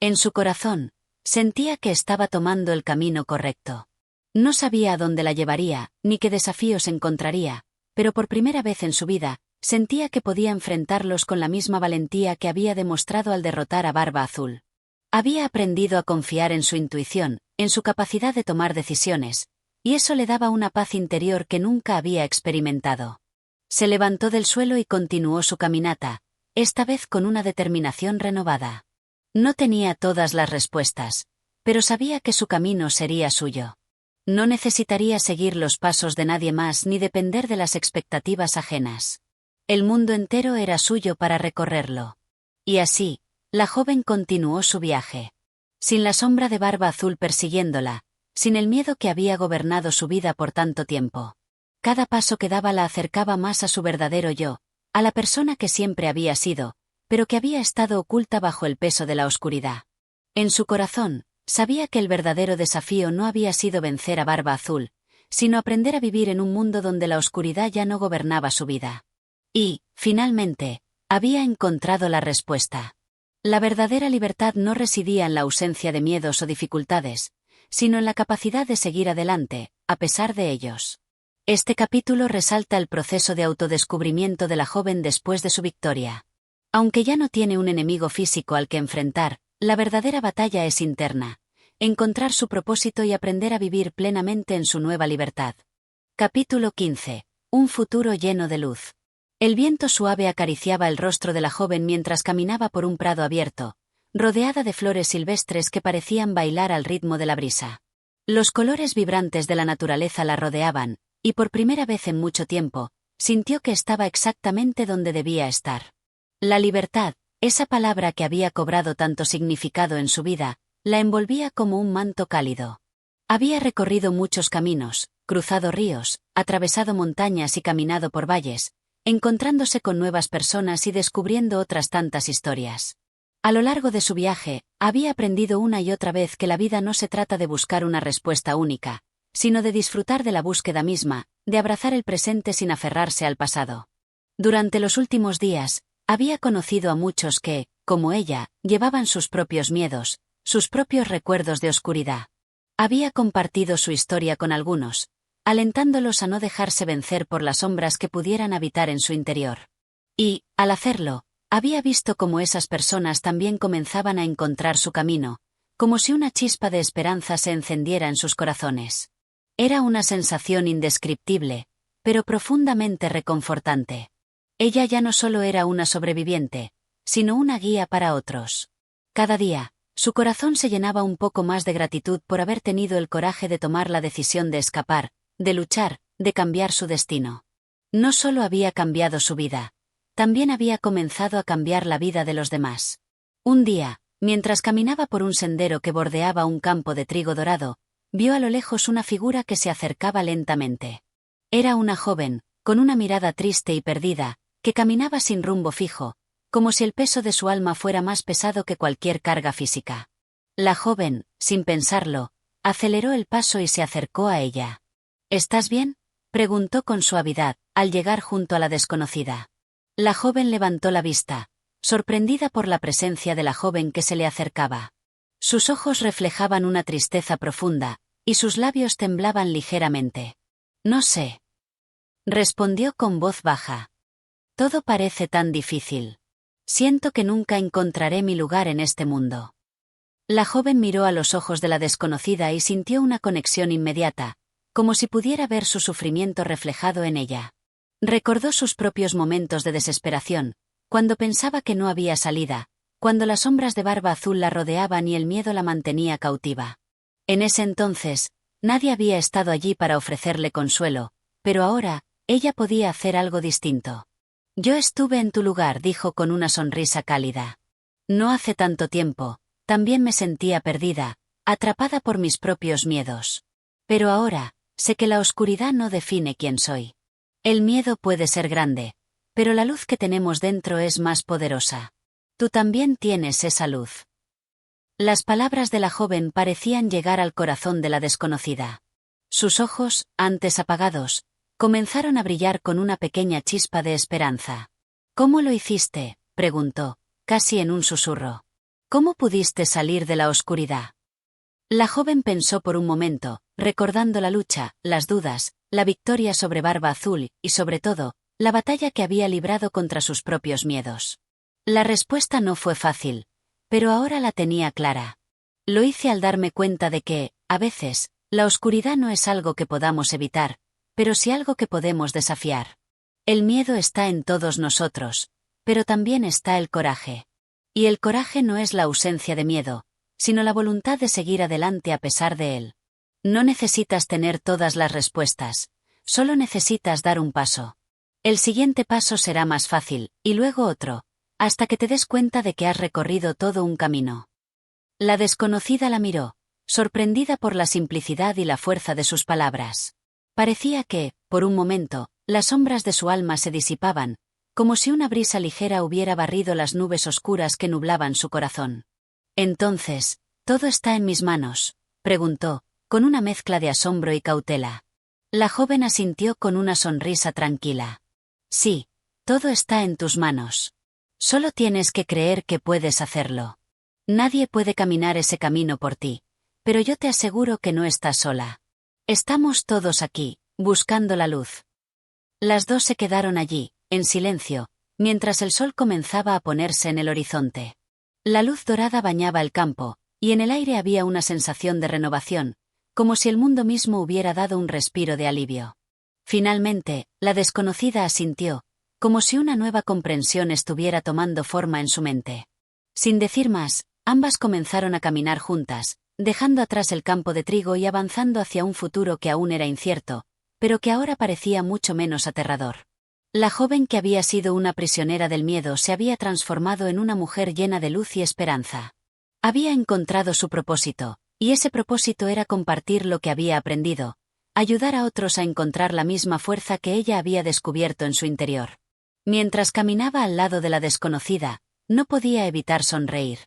En su corazón, sentía que estaba tomando el camino correcto. No sabía a dónde la llevaría, ni qué desafíos encontraría, pero por primera vez en su vida, sentía que podía enfrentarlos con la misma valentía que había demostrado al derrotar a Barba Azul. Había aprendido a confiar en su intuición, en su capacidad de tomar decisiones, y eso le daba una paz interior que nunca había experimentado. Se levantó del suelo y continuó su caminata, esta vez con una determinación renovada. No tenía todas las respuestas, pero sabía que su camino sería suyo. No necesitaría seguir los pasos de nadie más ni depender de las expectativas ajenas. El mundo entero era suyo para recorrerlo. Y así, la joven continuó su viaje. Sin la sombra de Barba Azul persiguiéndola, sin el miedo que había gobernado su vida por tanto tiempo. Cada paso que daba la acercaba más a su verdadero yo, a la persona que siempre había sido, pero que había estado oculta bajo el peso de la oscuridad. En su corazón, sabía que el verdadero desafío no había sido vencer a Barba Azul, sino aprender a vivir en un mundo donde la oscuridad ya no gobernaba su vida. Y, finalmente, había encontrado la respuesta. La verdadera libertad no residía en la ausencia de miedos o dificultades, sino en la capacidad de seguir adelante, a pesar de ellos. Este capítulo resalta el proceso de autodescubrimiento de la joven después de su victoria. Aunque ya no tiene un enemigo físico al que enfrentar, la verdadera batalla es interna, encontrar su propósito y aprender a vivir plenamente en su nueva libertad. Capítulo 15. Un futuro lleno de luz. El viento suave acariciaba el rostro de la joven mientras caminaba por un prado abierto, rodeada de flores silvestres que parecían bailar al ritmo de la brisa. Los colores vibrantes de la naturaleza la rodeaban, y por primera vez en mucho tiempo, sintió que estaba exactamente donde debía estar. La libertad, esa palabra que había cobrado tanto significado en su vida, la envolvía como un manto cálido. Había recorrido muchos caminos, cruzado ríos, atravesado montañas y caminado por valles, encontrándose con nuevas personas y descubriendo otras tantas historias. A lo largo de su viaje, había aprendido una y otra vez que la vida no se trata de buscar una respuesta única, sino de disfrutar de la búsqueda misma, de abrazar el presente sin aferrarse al pasado. Durante los últimos días, había conocido a muchos que, como ella, llevaban sus propios miedos, sus propios recuerdos de oscuridad. Había compartido su historia con algunos, alentándolos a no dejarse vencer por las sombras que pudieran habitar en su interior. Y, al hacerlo, había visto cómo esas personas también comenzaban a encontrar su camino, como si una chispa de esperanza se encendiera en sus corazones. Era una sensación indescriptible, pero profundamente reconfortante. Ella ya no solo era una sobreviviente, sino una guía para otros. Cada día, su corazón se llenaba un poco más de gratitud por haber tenido el coraje de tomar la decisión de escapar, de luchar, de cambiar su destino. No solo había cambiado su vida, también había comenzado a cambiar la vida de los demás. Un día, mientras caminaba por un sendero que bordeaba un campo de trigo dorado, vio a lo lejos una figura que se acercaba lentamente. Era una joven, con una mirada triste y perdida, que caminaba sin rumbo fijo, como si el peso de su alma fuera más pesado que cualquier carga física. La joven, sin pensarlo, aceleró el paso y se acercó a ella. «¿Estás bien?», preguntó con suavidad, al llegar junto a la desconocida. La joven levantó la vista, sorprendida por la presencia de la joven que se le acercaba. Sus ojos reflejaban una tristeza profunda, y sus labios temblaban ligeramente. No sé. Respondió con voz baja. Todo parece tan difícil. Siento que nunca encontraré mi lugar en este mundo. La joven miró a los ojos de la desconocida y sintió una conexión inmediata, como si pudiera ver su sufrimiento reflejado en ella. Recordó sus propios momentos de desesperación, cuando pensaba que no había salida, cuando las sombras de barba azul la rodeaban y el miedo la mantenía cautiva. En ese entonces, nadie había estado allí para ofrecerle consuelo, pero ahora, ella podía hacer algo distinto. Yo estuve en tu lugar, dijo con una sonrisa cálida. No hace tanto tiempo, también me sentía perdida, atrapada por mis propios miedos. Pero ahora, sé que la oscuridad no define quién soy. El miedo puede ser grande, pero la luz que tenemos dentro es más poderosa. Tú también tienes esa luz. Las palabras de la joven parecían llegar al corazón de la desconocida. Sus ojos, antes apagados, comenzaron a brillar con una pequeña chispa de esperanza. ¿Cómo lo hiciste?, preguntó, casi en un susurro. ¿Cómo pudiste salir de la oscuridad? La joven pensó por un momento, recordando la lucha, las dudas, la victoria sobre Barba Azul y, sobre todo, la batalla que había librado contra sus propios miedos. La respuesta no fue fácil, pero ahora la tenía clara. Lo hice al darme cuenta de que, a veces, la oscuridad no es algo que podamos evitar, pero sí algo que podemos desafiar. El miedo está en todos nosotros, pero también está el coraje. Y el coraje no es la ausencia de miedo, sino la voluntad de seguir adelante a pesar de él. No necesitas tener todas las respuestas, solo necesitas dar un paso. El siguiente paso será más fácil, y luego otro, hasta que te des cuenta de que has recorrido todo un camino. La desconocida la miró, sorprendida por la simplicidad y la fuerza de sus palabras. Parecía que, por un momento, las sombras de su alma se disipaban, como si una brisa ligera hubiera barrido las nubes oscuras que nublaban su corazón. Entonces, ¿todo está en mis manos?, preguntó, con una mezcla de asombro y cautela. La joven asintió con una sonrisa tranquila. Sí, todo está en tus manos. Solo tienes que creer que puedes hacerlo. Nadie puede caminar ese camino por ti, pero yo te aseguro que no estás sola. Estamos todos aquí, buscando la luz. Las dos se quedaron allí, en silencio, mientras el sol comenzaba a ponerse en el horizonte. La luz dorada bañaba el campo, y en el aire había una sensación de renovación, como si el mundo mismo hubiera dado un respiro de alivio. Finalmente, la desconocida asintió, como si una nueva comprensión estuviera tomando forma en su mente. Sin decir más, ambas comenzaron a caminar juntas, dejando atrás el campo de trigo y avanzando hacia un futuro que aún era incierto, pero que ahora parecía mucho menos aterrador. La joven que había sido una prisionera del miedo se había transformado en una mujer llena de luz y esperanza. Había encontrado su propósito, y ese propósito era compartir lo que había aprendido, ayudar a otros a encontrar la misma fuerza que ella había descubierto en su interior. Mientras caminaba al lado de la desconocida, no podía evitar sonreír.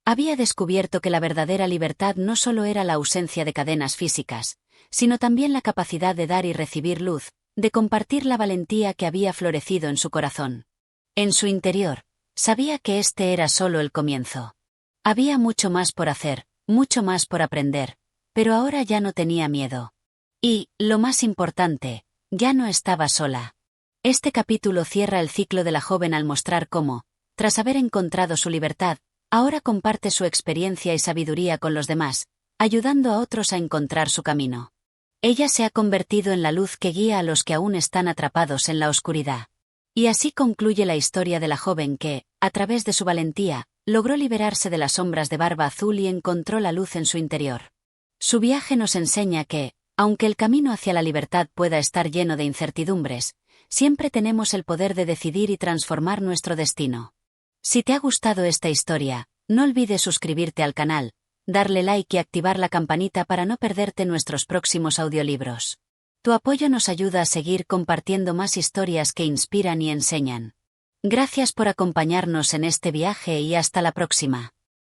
Había descubierto que la verdadera libertad no solo era la ausencia de cadenas físicas, sino también la capacidad de dar y recibir luz, de compartir la valentía que había florecido en su corazón. En su interior, sabía que este era solo el comienzo. Había mucho más por hacer, mucho más por aprender, pero ahora ya no tenía miedo. Y, lo más importante, ya no estaba sola. Este capítulo cierra el ciclo de la joven al mostrar cómo, tras haber encontrado su libertad, ahora comparte su experiencia y sabiduría con los demás, ayudando a otros a encontrar su camino. Ella se ha convertido en la luz que guía a los que aún están atrapados en la oscuridad. Y así concluye la historia de la joven que, a través de su valentía, logró liberarse de las sombras de Barba Azul y encontró la luz en su interior. Su viaje nos enseña que, aunque el camino hacia la libertad pueda estar lleno de incertidumbres, siempre tenemos el poder de decidir y transformar nuestro destino. Si te ha gustado esta historia, no olvides suscribirte al canal, darle like y activar la campanita para no perderte nuestros próximos audiolibros. Tu apoyo nos ayuda a seguir compartiendo más historias que inspiran y enseñan. Gracias por acompañarnos en este viaje y hasta la próxima.